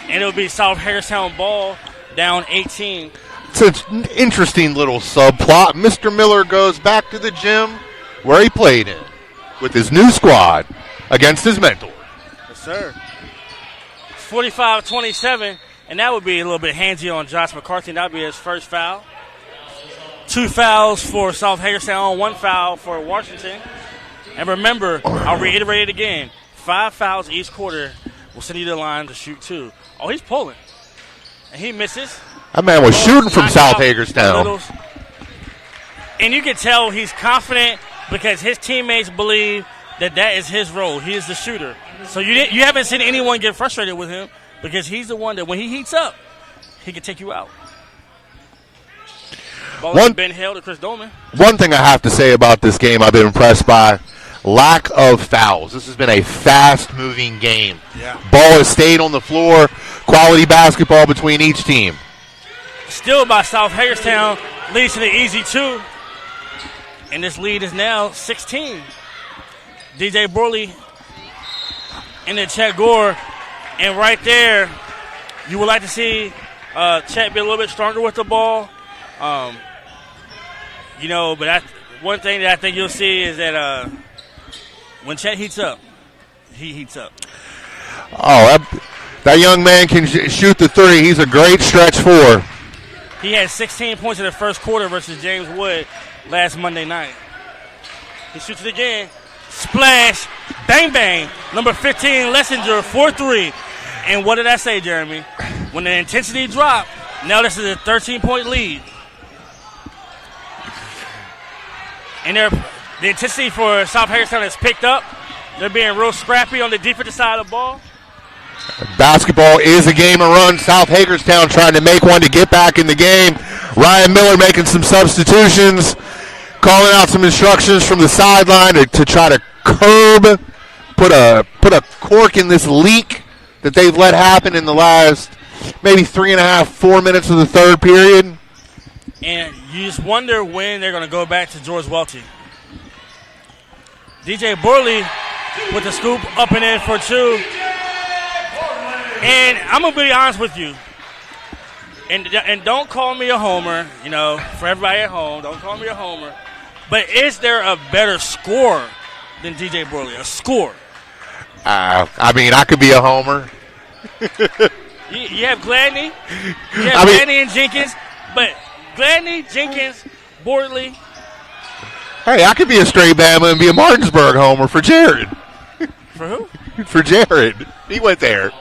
and it'll be South Hagerstown ball down 18. It's an interesting little subplot. Mr. Miller goes back to the gym where he played in with his new squad against his mentor. Yes, sir. 45-27, and that would be a little bit handsy on Josh McCarthy. That would be his first foul. 2 fouls for South Hagerstown, 1 foul for Washington. And remember, I'll reiterate it again, 5 fouls each quarter will send you to the line to shoot 2. Oh, he's pulling. And he misses. That man was shooting from South Hagerstown. And you can tell he's confident because his teammates believe that is his role. He is the shooter. So you haven't seen anyone get frustrated with him because he's the one that when he heats up, he can take you out. Ben Hill to Chris Doman. One thing I have to say about this game I've been impressed by, lack of fouls. This has been a fast-moving game. Yeah. Ball has stayed on the floor. Quality basketball between each team. Still by South Hagerstown, leads to the easy 2. And this lead is now 16. DJ Borley into Chet Gore. And right there, you would like to see Chet be a little bit stronger with the ball. But one thing that I think you'll see is that when Chet heats up, he heats up. Oh, that young man can shoot the 3. He's a great stretch 4. He had 16 points in the first quarter versus James Wood last Monday night. He shoots it again. Splash. Bang, bang. Number 15, Lessinger, 4-3. And what did I say, Jeremy? When the intensity dropped, now this is a 13-point lead. And the intensity for South Hagerstown has picked up. They're being real scrappy on the defensive side of the ball. Basketball is a game of runs. South Hagerstown trying to make one to get back in the game. Ryan Miller making some substitutions, calling out some instructions from the sideline to try to curb, put a cork in this leak that they've let happen in the last maybe 3.5, 4 minutes of the third period. And you just wonder when they're going to go back to George Welty. DJ Borley with the scoop up and in for 2. And I'm going to be honest with you. And don't call me a homer, for everybody at home. Don't call me a homer. But is there a better scorer than DJ Borley? A scorer? I could be a homer. You have Gladney. You have Gladney and Jenkins. But Gladney, Jenkins, Borley. Hey, I could be a straight Bama and be a Martinsburg homer for Jared. For who? For Jared. He went there.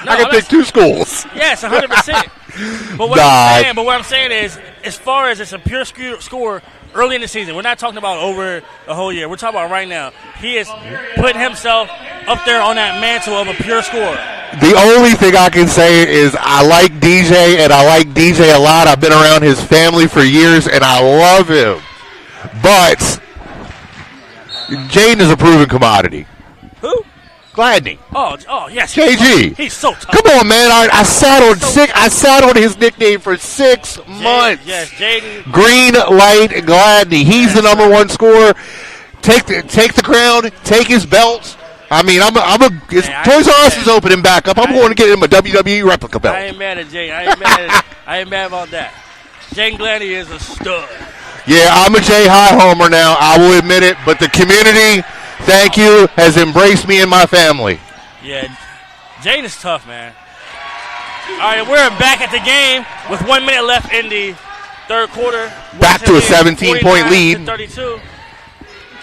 No, I can pick 2 schools. Yes, 100%. But what I'm saying is, as far as it's a pure score early in the season, we're not talking about over the whole year. We're talking about right now. He has put himself up there on that mantle of a pure scorer. The only thing I can say is I like DJ, and I like DJ a lot. I've been around his family for years, and I love him. But Jaden is a proven commodity. Who? Gladney. Oh, yes. KG. He's so tough. Come on, man. I sat on his nickname for 6 months. Yes, Jaden. Green Light Gladney. He's the number 1 scorer. Take the crown. Take his belts. I mean, Toys R Us is opening back up. I'm going to get him a WWE replica belt. I ain't mad at Jaden. I ain't mad about that. Jaden Gladney is a stud. Yeah, I'm a Jay High homer now. I will admit it. But the community, thank you, has embraced me and my family. Yeah, Jade is tough, man. All right, we're back at the game with 1 minute left in the third quarter. Back to a 17-point lead. 32.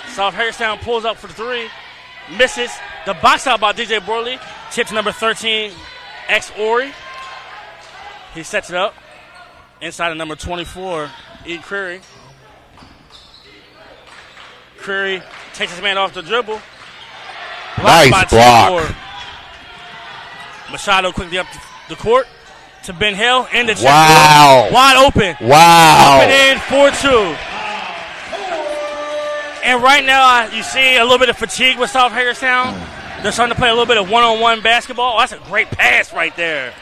South Hagerstown pulls up for the three. Misses. The box out by DJ Borley. Tips number 13, X Ori. He sets it up. Inside of number 24, E. Creary. Creary takes his man off the dribble. Nice block. Machado quickly up the court to Ben Hill in the check. Wow. Wide open. Wow. Open in 4-2. And right now, you see a little bit of fatigue with South Hagerstown. They're starting to play a little bit of one-on-one basketball. Oh, that's a great pass right there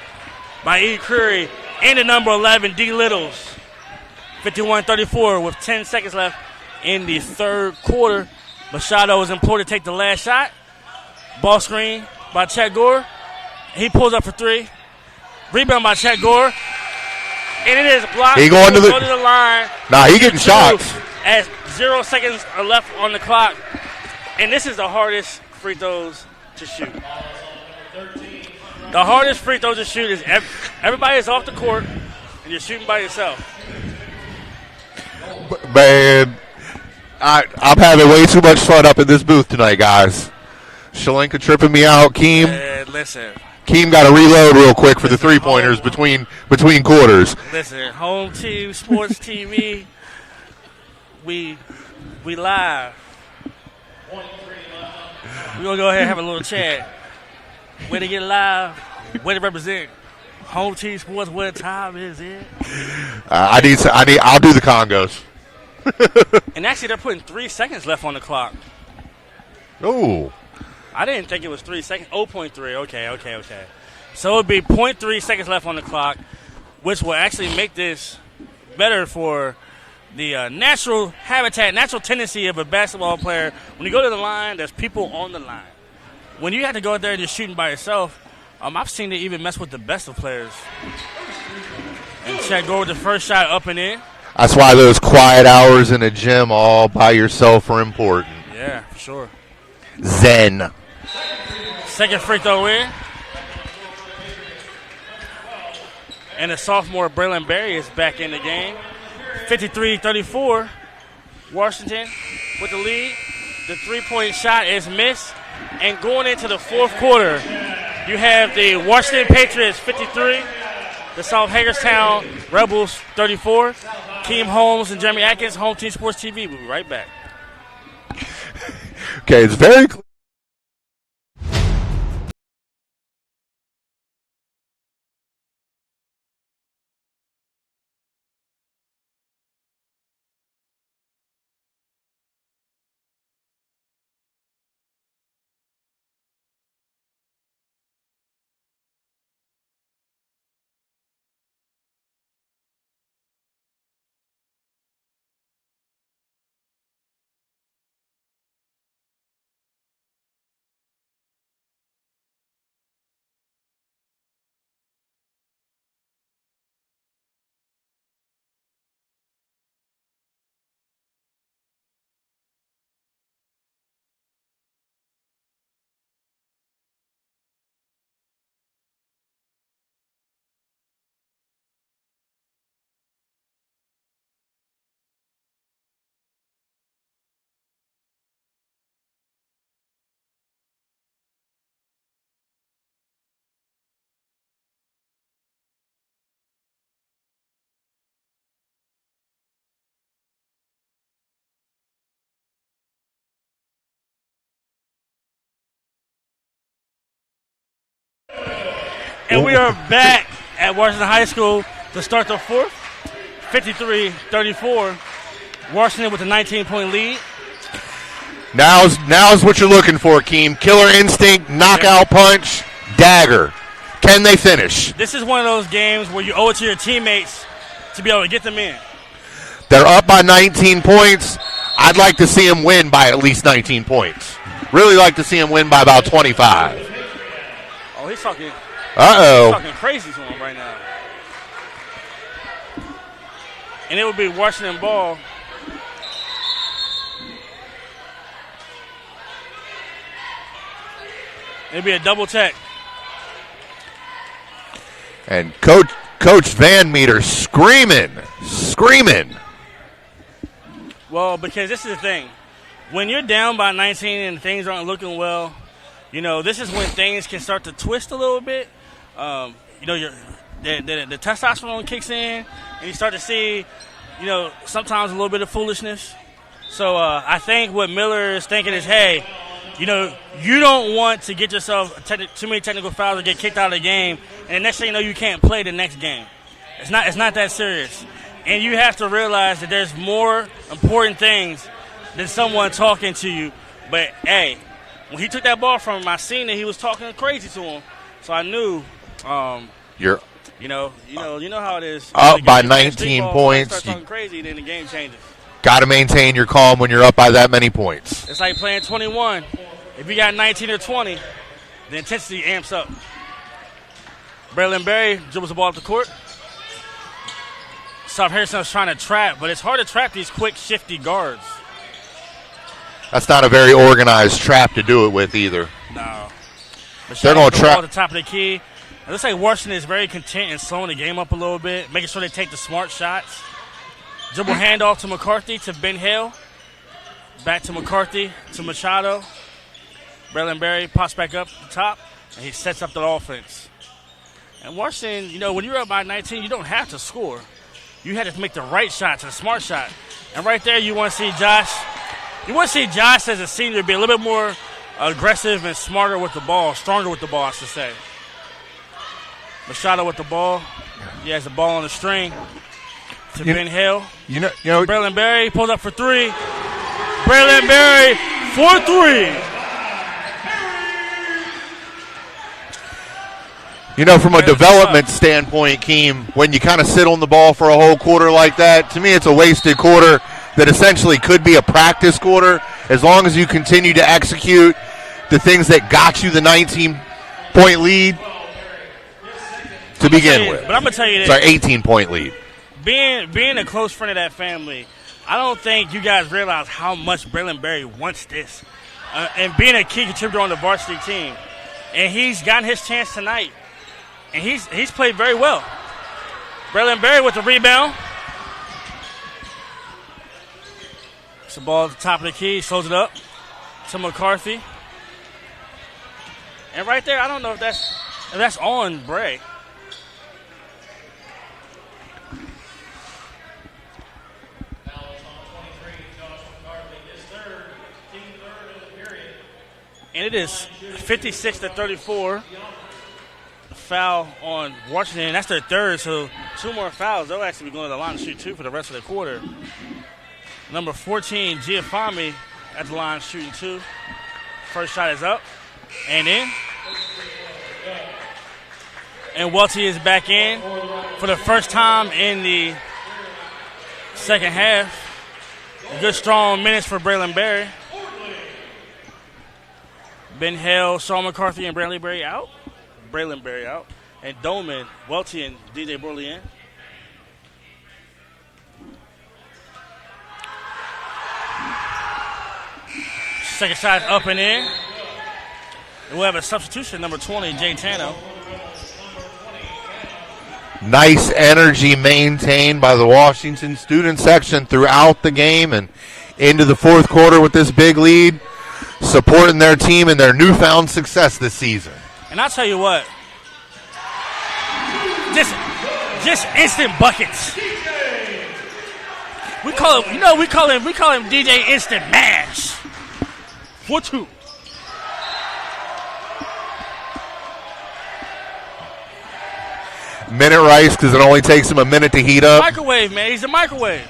by E. Creary into number 11, D. Littles. 51-34 with 10 seconds left in the third quarter. Machado is implored to take the last shot. Ball screen by Chet Gore. He pulls up for three. Rebound by Chet Gore. And it is blocked. He going to the line. Nah, he getting shots. As 0 seconds are left on the clock. And this is the hardest free throws to shoot. The hardest free throws to shoot is everybody is off the court and you're shooting by yourself. Man, I'm having way too much fun up in this booth tonight, guys. Shalenka tripping me out. Listen. Keem got to reload real quick for the three-pointers between quarters. Listen, Home Team Sports TV, we live. We're going to go ahead and have a little chat. Way to get live, way to represent. Home Team Sports, what time is it? I'll do the Congos. And actually, they're putting 3 seconds left on the clock. Oh. I didn't think it was 3 seconds. 0.3. Okay. So it would be 0.3 seconds left on the clock, which will actually make this better for the natural habitat, natural tendency of a basketball player. When you go to the line, there's people on the line. When you have to go out there and you're shooting by yourself, I've seen it even mess with the best of players. And Chet Gore with the first shot up and in. That's why those quiet hours in a gym all by yourself are important. Yeah, for sure. Zen. Second free throw in. And the sophomore Braylon Berry is back in the game. 53-34. Washington with the lead. The three-point shot is missed. And going into the fourth quarter, you have the Washington Patriots 53, the South Hagerstown Rebels 34. Keem Holmes and Jeremy Atkins, Home Team Sports TV. We'll be right back. Okay, it's very clear. And we are back at Washington High School to start the fourth. 53-34. Washington with a 19-point lead. Now's what you're looking for, Keem. Killer instinct, knockout punch, dagger. Can they finish? This is one of those games where you owe it to your teammates to be able to get them in. They're up by 19 points. I'd like to see them win by at least 19 points. Really like to see them win by about 25. Oh, he's talking. Uh-oh. He's talking crazy to him right now. And it would be Washington ball It'll be a double tech. And Coach Van Meter screaming. Well, because this is the thing. When you're down by 19 and things aren't looking well, this is when things can start to twist a little bit. The testosterone kicks in, and you start to see, sometimes a little bit of foolishness. So I think what Miller is thinking is, hey, you don't want to get yourself too many technical fouls or get kicked out of the game, and the next thing you know, you can't play the next game. It's not that serious. And you have to realize that there's more important things than someone talking to you. But, hey, when he took that ball from him, I seen that he was talking crazy to him. So I knew, you're you know how it is. Up by 19 points. Start talking crazy, then the game changes. Got to maintain your calm when you're up by that many points. It's like playing 21. If you got 19 or 20, the intensity amps up. Braylon Berry dribbles the ball up the court. South Harrison was trying to trap, but it's hard to trap these quick, shifty guards. That's not a very organized trap to do it with either. No. They're going to trap at the top of the key. It looks like Washington is very content in slowing the game up a little bit, making sure they take the smart shots. Dribble handoff to McCarthy to Ben Hale. Back to McCarthy to Machado. Braylon Berry pops back up the top, and he sets up the offense. And Washington, when you're up by 19, you don't have to score. You had to make the right shot, the smart shot. And right there, you want to see Josh. You want to see Josh as a senior be a little bit more aggressive and smarter with the ball, stronger with the ball, I should say. Machado with the ball. He has the ball on the string to Ben Hale. Braylon Berry pulls up for three. Braylon Berry for three. From a development standpoint, Keem, when you kind of sit on the ball for a whole quarter like that, to me it's a wasted quarter that essentially could be a practice quarter as long as you continue to execute the things that got you the 19-point lead to begin with. But I'm going to tell you this. Sorry, 18-point lead. Being a close friend of that family, I don't think you guys realize how much Braylon Berry wants this. And being a key contributor on the varsity team. And he's gotten his chance tonight. And he's played very well. Braylon Berry with the rebound. It's the ball at the top of the key. He slows it up to McCarthy. And right there, I don't know if that's on Bray. And it is 56-34. Foul on Washington, and that's their third, so two more fouls. They'll actually be going to the line to shoot two for the rest of the quarter. Number 14, Giafami, at the line shooting two. First shot is up and in. And Welty is back in for the first time in the second half. Good, strong minutes for Braylon Berry. Ben Hale, Sean McCarthy, and Braylon Berry out. And Doman, Welty, and DJ Burley in. Second shot up and in. And we'll have a substitution, number 20, Jay Tano. Nice energy maintained by the Washington student section throughout the game and into the fourth quarter with this big lead, supporting their team and their newfound success this season. And I'll tell you what, just instant buckets. We call him DJ Instant Mash. 4-2. Minute Rice, because it only takes him a minute to heat up. Microwave, man. He's a microwave.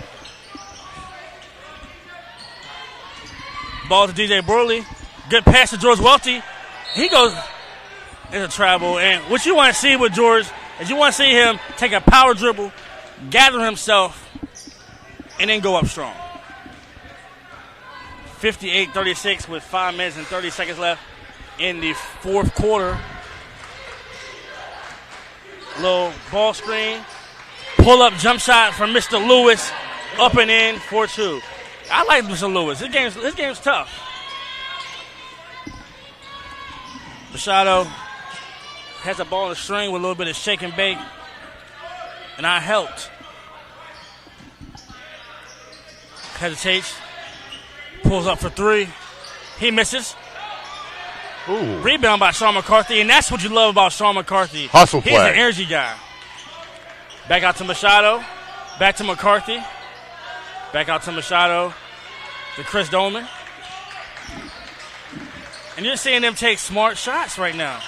Ball to DJ Burley. Good pass to George Welty. He goes. It's a travel. And what you want to see with George is you want to see him take a power dribble, gather himself, and then go up strong. 58-36 with 5 minutes and 30 seconds left in the fourth quarter. Little ball screen. Pull-up jump shot from Mr. Lewis. Up and in, 4-2. I like Mr. Lewis. His game's tough. Machado has the ball on the string with a little bit of shake and bake, and I helped. Hesitates, pulls up for three. He misses. Ooh. Rebound by Sean McCarthy, and that's what you love about Sean McCarthy. Hustle He's play. an energy guy. Back out to Machado. Back to McCarthy. Back out to Machado. To Chris Dolman. And you're seeing them take smart shots right now.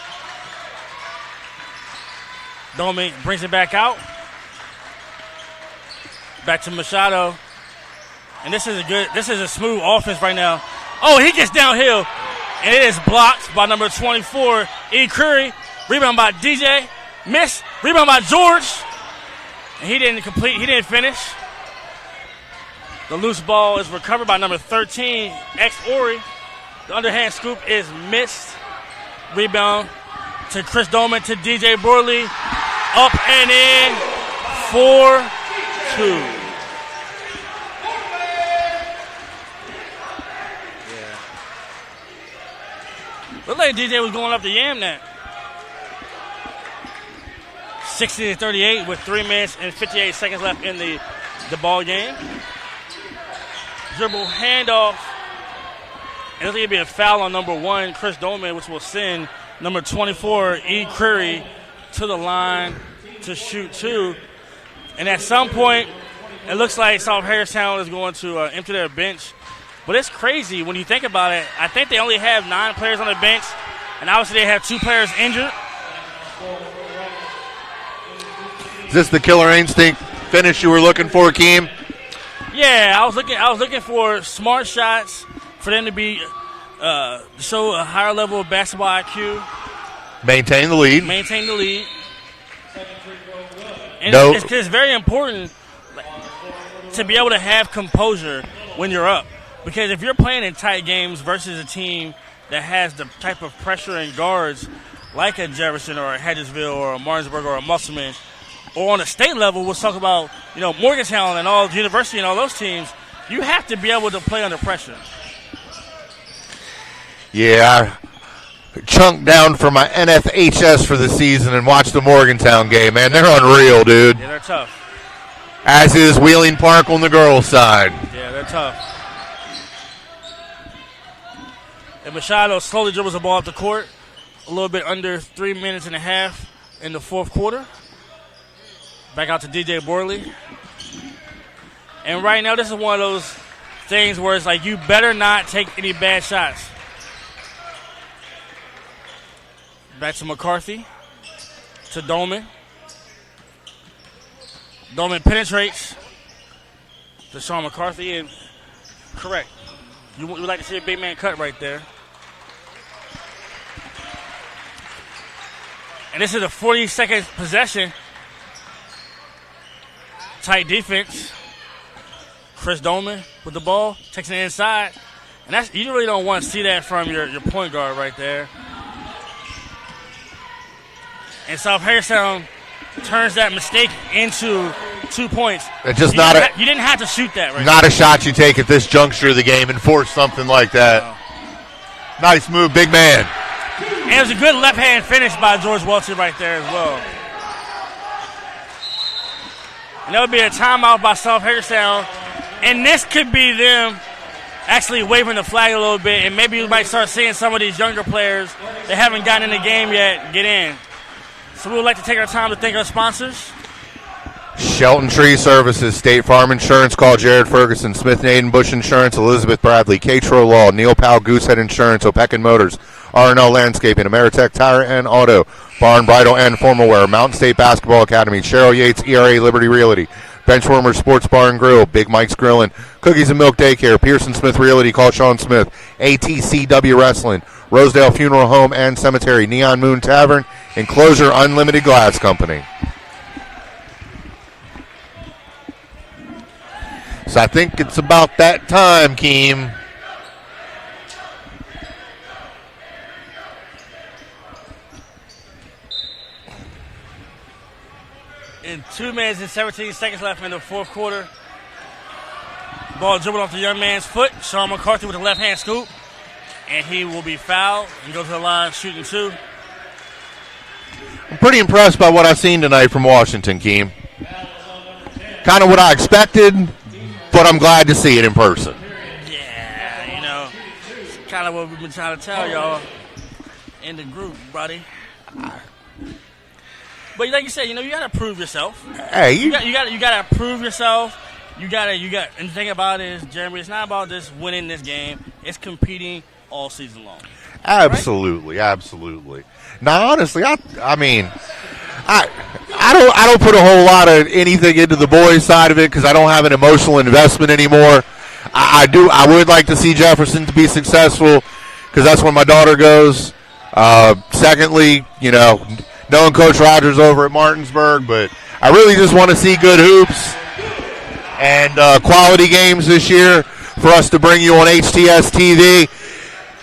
Dolman brings it back out. Back to Machado. And this is a smooth offense right now. Oh, he gets downhill. And it is blocked by number 24, E. Curry. Rebound by DJ. Miss. Rebound by George. And he didn't finish. The loose ball is recovered by number 13, X-Ori. The underhand scoop is missed. Rebound to Chris Dolman to DJ Borley. Up and in. 4-2. Looked like DJ was going up the yam net. 60-38 with 3 minutes and 58 seconds left in the ball game. Dribble handoff. And there's going to be a foul on number 1, Chris Dolman, which will send number 24, E. Curry, to the line to shoot 2. And at some point, it looks like South Harristown is going to empty their bench. But it's crazy when you think about it. I think they only have 9 players on the bench, and obviously they have 2 players injured. Is this the killer instinct finish you were looking for, Keem? Yeah, I was looking for smart shots for them to be show a higher level of basketball IQ. Maintain the lead. And it's very important to be able to have composure when you're up. Because if you're playing in tight games versus a team that has the type of pressure and guards like a Jefferson or a Hedgesville or a Martinsburg or a Musselman, or on a state level, we'll talk about Morgantown and all University and all those teams, you have to be able to play under pressure. Yeah, I chunked down for my NFHS for the season and watched the Morgantown game. Man, they're unreal, dude. Yeah, they're tough. As is Wheeling Park on the girls' side. Yeah, they're tough. And Machado slowly dribbles the ball up the court. A little bit under 3 minutes and a half in the fourth quarter. Back out to DJ Borley. And right now, this is one of those things where it's like you better not take any bad shots. Back to McCarthy. To Dolman. Dolman penetrates to Sean McCarthy. And correct. You would like to see a big man cut right there. And this is a 40-second possession. Tight defense. Chris Dolman with the ball. Takes it inside. And you really don't want to see that from your point guard right there. And South Harristown turns that mistake into 2 points. It's just you didn't have to shoot that right Not there. a shot you take at this juncture of the game and force something like that. No. Nice move, big man. And it was a good left-hand finish by George Welcher right there as well. And that would be a timeout by South Hagerstown. And this could be them actually waving the flag a little bit, and maybe you might start seeing some of these younger players that haven't gotten in the game yet get in. So we would like to take our time to thank our sponsors. Shelton Tree Services, State Farm Insurance, call Jared Ferguson, Smith Naden Bush Insurance, Elizabeth Bradley, Catro Law, Neil Powell, Goosehead Insurance, Opequon Motors, R&L Landscaping, Ameritech Tire and Auto, Barn Bridal and Formal Wear, Mountain State Basketball Academy, Cheryl Yates, ERA Liberty Realty, Benchwarmer Sports Bar and Grill, Big Mike's Grillin', Cookies and Milk Daycare, Pearson Smith Realty, call Sean Smith, ATCW Wrestling, Rosedale Funeral Home and Cemetery, Neon Moon Tavern, Enclosure Unlimited Glass Company. So I think it's about that time, Keem. In 2 minutes and 17 seconds left in the fourth quarter. Ball dribbled off the young man's foot. Sean McCarthy with a left-hand scoop. and he will be fouled and go to the line shooting 2. I'm pretty impressed by what I've seen tonight from Washington, Keem. Kind of what I expected, but I'm glad to see it in person. Yeah, it's kind of what we've been trying to tell y'all in the group, buddy. But like you said, you got to prove yourself. Hey, you got to prove yourself. And the thing about it is, Jeremy, it's not about just winning this game. It's competing all season long. Absolutely, right? Absolutely. Now, honestly, I don't put a whole lot of anything into the boys' side of it because I don't have an emotional investment anymore. I would like to see Jefferson to be successful because that's where my daughter goes. Secondly, knowing Coach Rogers over at Martinsburg, but I really just want to see good hoops and quality games this year for us to bring you on HTS TV.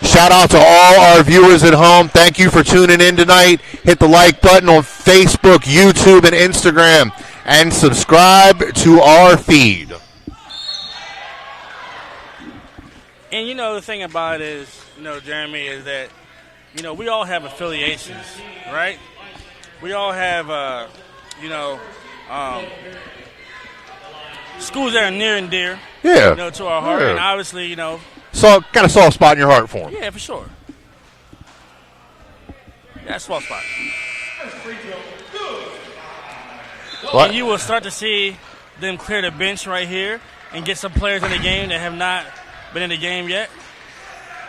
Shout out to all our viewers at home. Thank you for tuning in tonight. Hit the like button on Facebook, YouTube, and Instagram, and subscribe to our feed. And the thing about it is, Jeremy, is that, we all have affiliations, right? We all have, schools that are near and dear, to our heart. And obviously, So, got a soft spot in your heart for him. Yeah, for sure. Yeah, soft spot. And you will start to see them clear the bench right here and get some players in the game that have not been in the game yet.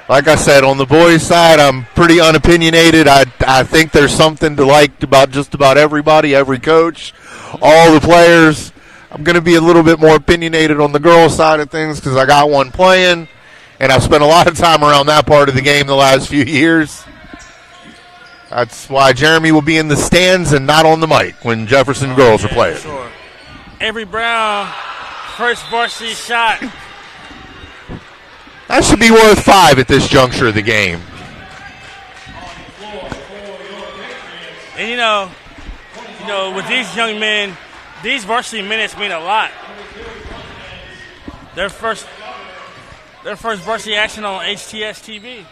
Like I said, on the boys' side, I'm pretty unopinionated. I think there's something to like about just about everybody, every coach, all the players. I'm going to be a little bit more opinionated on the girls' side of things because I got one playing. And I've spent a lot of time around that part of the game the last few years. That's why Jeremy will be in the stands and not on the mic when Jefferson girls are playing. Sure. Avery Brown, first varsity shot. That should be worth 5 at this juncture of the game. And with these young men, these varsity minutes mean a lot. Their first varsity action on HTS TV.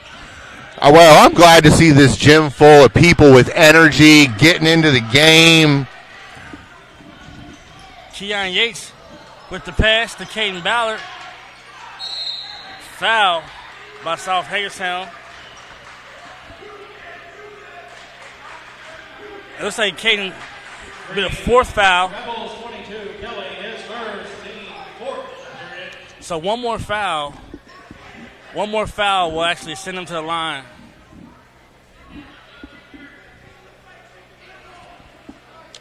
Well, I'm glad to see this gym full of people with energy, getting into the game. Keon Yates with the pass to Caden Ballard. Foul by South Hagerstown. It looks like Caden will be the 4th foul. So one more foul will actually send them to the line.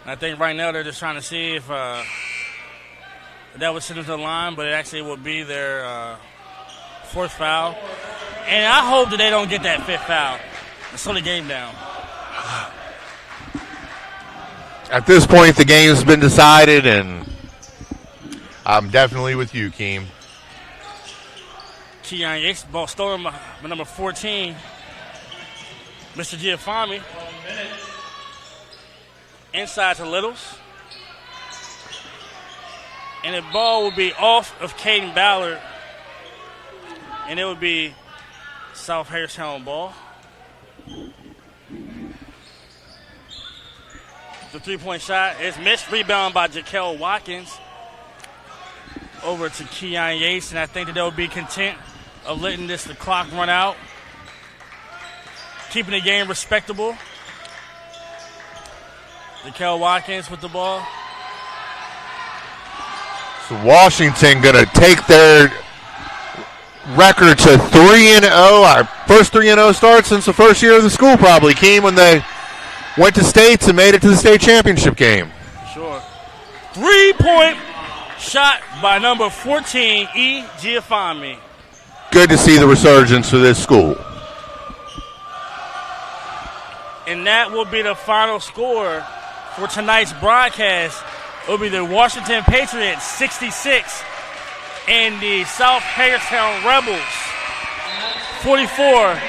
I think right now they're just trying to see if that would send them to the line, but it actually would be their 4th foul. And I hope that they don't get that 5th foul and slow the game down. At this point, the game's been decided, and I'm definitely with you, Keem. Keon Yates, ball stolen by number 14, Mr. Giafami. Inside to Littles. And the ball will be off of Caden Ballard. And it would be South Hagerstown ball. The 3-point shot is missed. Rebound by Jaquel Watkins. Over to Keon Yates. And I think that they'll be content of letting the clock run out. Keeping the game respectable. Jaquel Watkins with the ball. So Washington going to take their record to 3-0. Our first 3-0 start since the first year of the school probably came when they went to states and made it to the state championship game. Sure. 3-point shot by number 14, E. Giafami. Good to see the resurgence of this school. And that will be the final score for tonight's broadcast. It will be the Washington Patriots 66 and the South Hagerstown Rebels 44.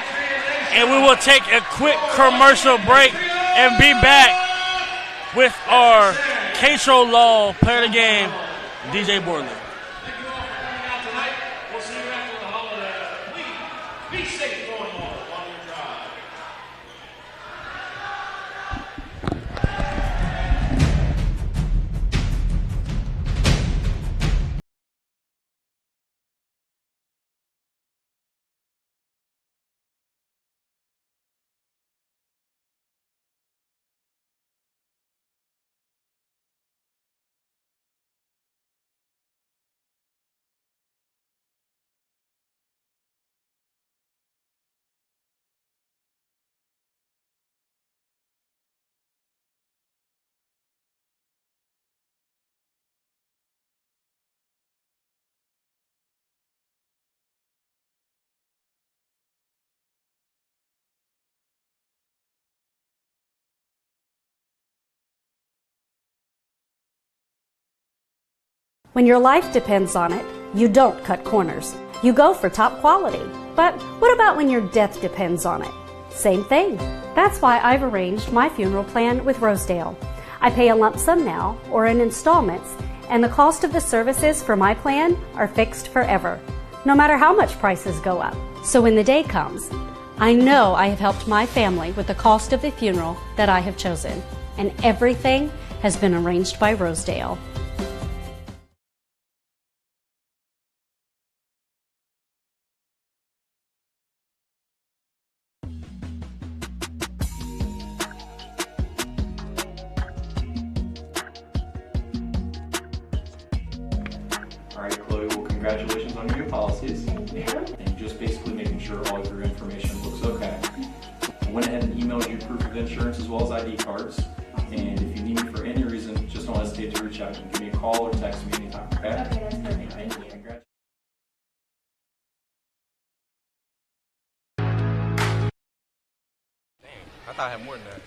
And we will take a quick commercial break and be back with our K-Tro Law player of the game, DJ Borland. Be safe going When your life depends on it, you don't cut corners. You go for top quality. But what about when your death depends on it? Same thing. That's why I've arranged my funeral plan with Rosedale. I pay a lump sum now, or in installments, and the cost of the services for my plan are fixed forever, no matter how much prices go up. So when the day comes, I know I have helped my family with the cost of the funeral that I have chosen, and everything has been arranged by Rosedale. All right, Chloe, well, congratulations on your new policies. Thank you. And just basically making sure all of your information looks okay. I went ahead and emailed you proof of insurance as well as ID cards. And if you need me for any reason, just don't hesitate to reach out. You can give me a call or text me anytime, okay? Okay, that's perfect. Thank you. Congrats. I thought I had more than that.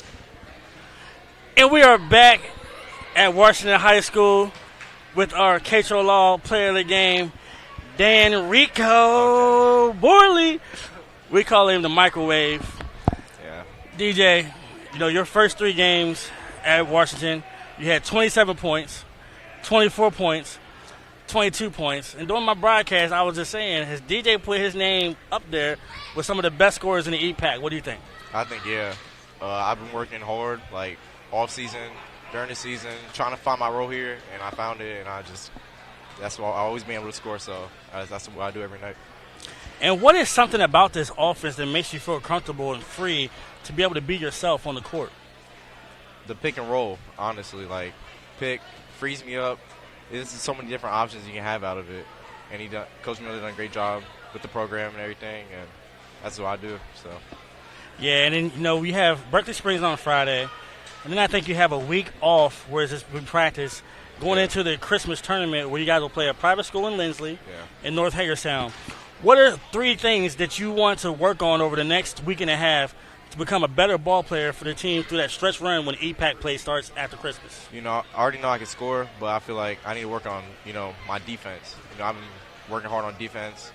And we are back at Washington High School with our Cato Law player of the game, Dan Rico Borley. We call him the microwave. Yeah. DJ, you know, your first 3 games at Washington, you had 27 points, 24 points, 22 points. And during my broadcast, I was just saying, has DJ put his name up there with some of the best scorers in the EPAC? What do you think? I think, yeah. I've been working hard, like, off season, during the season, trying to find my role here, and I found it, and that's why I've always been able to score, so that's what I do every night. And what is something about this offense that makes you feel comfortable and free to be able to be yourself on the court? The pick and roll, honestly, like, pick, frees me up. There's so many different options you can have out of it, and Coach Miller done a great job with the program and everything, and that's what I do, so. Yeah, and then, you know, we have Berkeley Springs on Friday, and then I think you have a week off where it's just been practice going into the Christmas tournament where you guys will play a private school in Lindsley and North Hagerstown. What are 3 things that you want to work on over the next week and a half to become a better ball player for the team through that stretch run when EPAC play starts after Christmas? You know, I already know I can score, but I feel like I need to work on, you know, my defense. You know, I've been working hard on defense.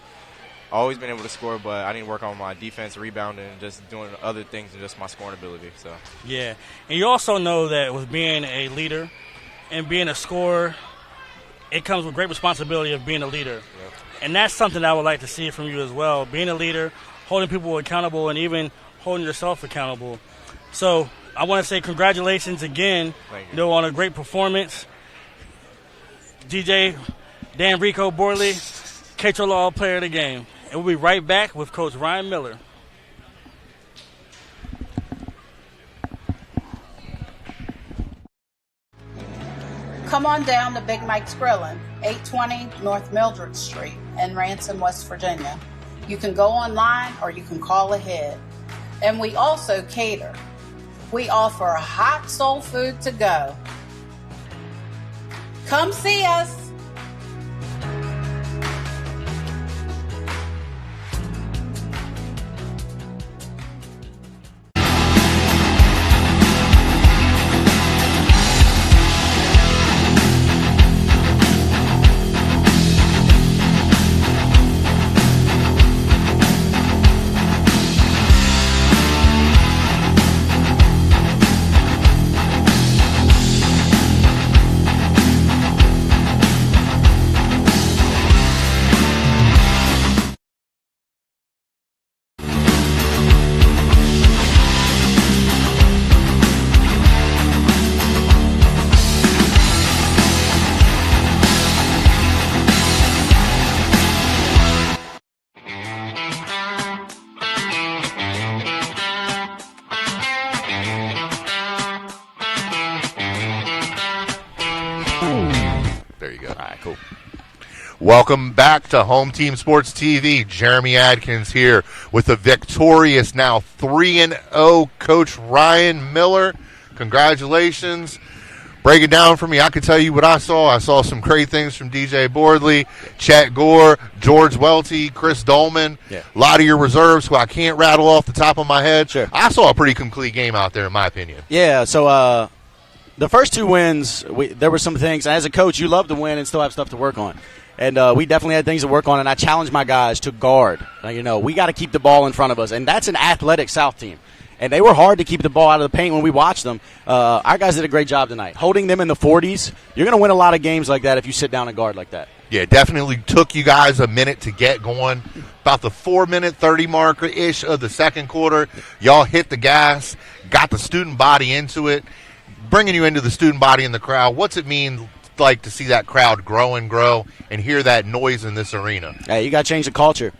I've always been able to score, but I need to work on my defense, rebounding, and just doing other things than just my scoring ability. So. Yeah, and you also know that with being a leader and being a scorer, it comes with great responsibility of being a leader. Yep. And that's something I would like to see from you as well, being a leader, holding people accountable, and even holding yourself accountable. So I want to say congratulations again, Thank you. You know, on a great performance. DJ Dan Rico Borley, Cato Law player of the game. And we'll be right back with Coach Ryan Miller. Come on down to Big Mike's Grillin', 820 North Mildred Street in Ransom, West Virginia. You can go online or you can call ahead. And we also cater. We offer hot soul food to go. Come see us. There you go. All right, cool. Welcome back to Home Team Sports TV. Jeremy Adkins here with the victorious, now 3-0 Coach Ryan Miller. Congratulations. Break it down for me. I can tell you what I saw. I saw some great things from DJ Bordley, Chet Gore, George Welty, Chris Dolman. Yeah. A lot of your reserves who I can't rattle off the top of my head. Sure. I saw a pretty complete game out there, in my opinion. Yeah, so, the first 2 wins, there were some things. As a coach, you love to win and still have stuff to work on. And we definitely had things to work on, and I challenged my guys to guard. We got to keep the ball in front of us, and that's an athletic South team. And they were hard to keep the ball out of the paint when we watched them. Our guys did a great job tonight. Holding them in the 40s, you're going to win a lot of games like that if you sit down and guard like that. Yeah, definitely took you guys a minute to get going. About the 4-minute 30 marker-ish of the second quarter, y'all hit the gas, got the student body into it. Bringing you into the student body in the crowd, what's it mean like to see that crowd grow and grow and hear that noise in this arena? Hey, you got to change the culture.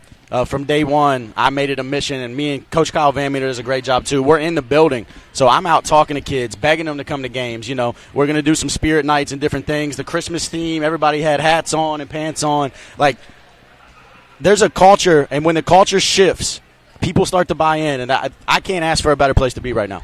From day one, I made it a mission, and me and Coach Kyle Van Meter does a great job too. We're in the building, so I'm out talking to kids, begging them to come to games. We're going to do some spirit nights and different things. The Christmas theme, everybody had hats on and pants on. There's a culture, and when the culture shifts, people start to buy in, and I can't ask for a better place to be right now.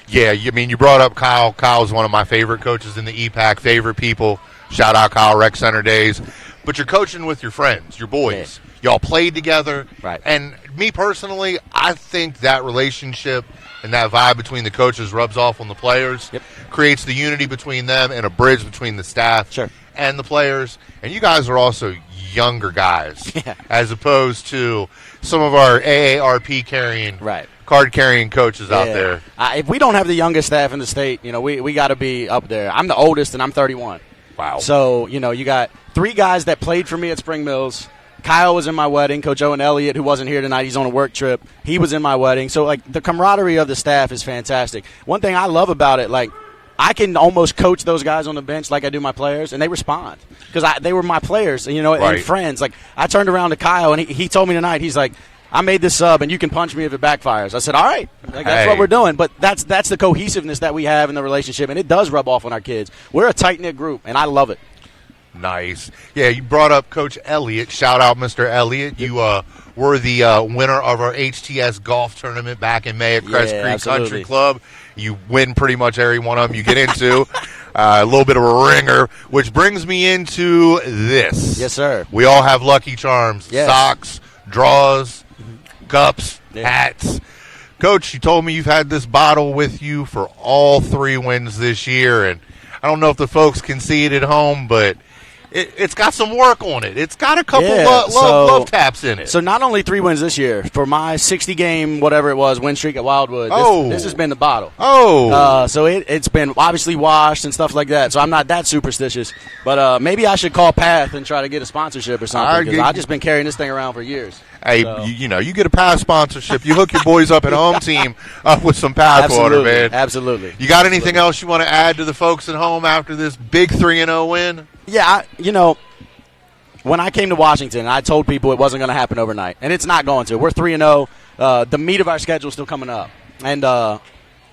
Yeah, you brought up Kyle. Kyle's one of my favorite coaches in the EPAC, favorite people. Shout out Kyle Rec Center days. But you're coaching with your friends, your boys. Yeah. Y'all played together. Right. And me personally, I think that relationship and that vibe between the coaches rubs off on the players, creates the unity between them and a bridge between the staff and the players. And you guys are also younger guys as opposed to some of our AARP carrying card-carrying coaches out there. If we don't have the youngest staff in the state, we got to be up there. I'm the oldest, and I'm 31. Wow. So, you got 3 guys that played for me at Spring Mills. Kyle was in my wedding. Coach Owen Elliott, who wasn't here tonight, he's on a work trip. He was in my wedding. So, the camaraderie of the staff is fantastic. One thing I love about it, I can almost coach those guys on the bench like I do my players, and they respond because they were my players, and friends. I turned around to Kyle, and he told me tonight, he's like, I made this sub, and you can punch me if it backfires. I said, all right. That's what we're doing. But that's the cohesiveness that we have in the relationship, and it does rub off on our kids. We're a tight-knit group, and I love it. Nice. Yeah, you brought up Coach Elliott. Shout out, Mr. Elliott. You were the winner of our HTS golf tournament back in May at Crest Creek Country Club. You win pretty much every one of them you get into. A little bit of a ringer, which brings me into this. Yes, sir. We all have Lucky Charms, socks, draws, cups, hats. Coach, you told me you've had this bottle with you for all 3 wins this year, and I don't know if the folks can see it at home, but it's got some work on it. It's got a couple love taps in it. So not only 3 wins this year, for my 60-game, whatever it was, win streak at Wildwood, this has been the bottle. So it's been obviously washed and stuff like that. So I'm not that superstitious. But maybe I should call Path and try to get a sponsorship or something because I've just been carrying this thing around for years. Hey, you get a Path sponsorship. You hook your boys up at home team up with some Path water, man. Absolutely. You got anything else you want to add to the folks at home after this big 3-0 win? Yeah, when I came to Washington, I told people it wasn't going to happen overnight, and it's not going to. We're 3-0. The meat of our schedule is still coming up, and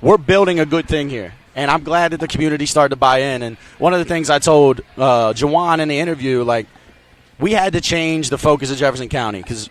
we're building a good thing here. And I'm glad that the community started to buy in. And one of the things I told Jawan in the interview, we had to change the focus of Jefferson County because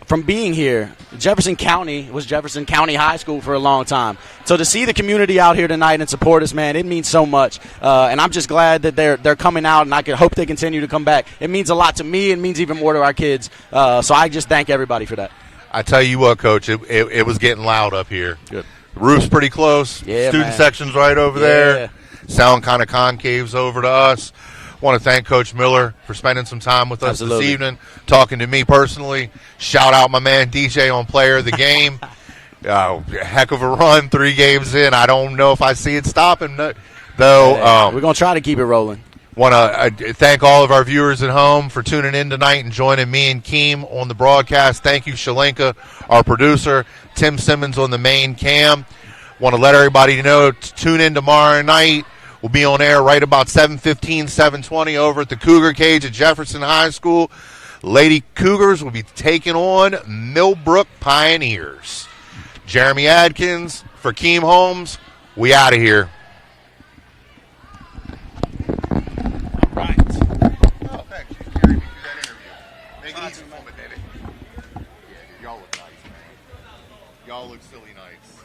from being here, Jefferson County was Jefferson County High School for a long time. So to see the community out here tonight and support us, man, it means so much. And I'm just glad that they're coming out, and I hope they continue to come back. It means a lot to me. It means even more to our kids. So I just thank everybody for that. I tell you what, Coach, it was getting loud up here. Good. The roof's pretty close. Yeah, Student section's right over there. Sound kind of concaves over to us. Want to thank Coach Miller for spending some time with us this evening, talking to me personally. Shout out my man DJ on Player of the Game. Heck of a run, 3 games in. I don't know if I see it stopping, though. We're going to try to keep it rolling. Want to thank all of our viewers at home for tuning in tonight and joining me and Keem on the broadcast. Thank you, Shalenka, our producer, Tim Simmons on the main cam. Want to let everybody know to tune in tomorrow night. We'll be on air right about 7:15, 7:20 over at the Cougar Cage at Jefferson High School. Lady Cougars will be taking on Millbrook Pioneers. Jeremy Adkins for Keem Holmes. We out of here. All right. Oh, thanks. You carried me through that interview. Make it easy for me, Danny. Yeah, y'all look nice, man. Y'all look silly nice.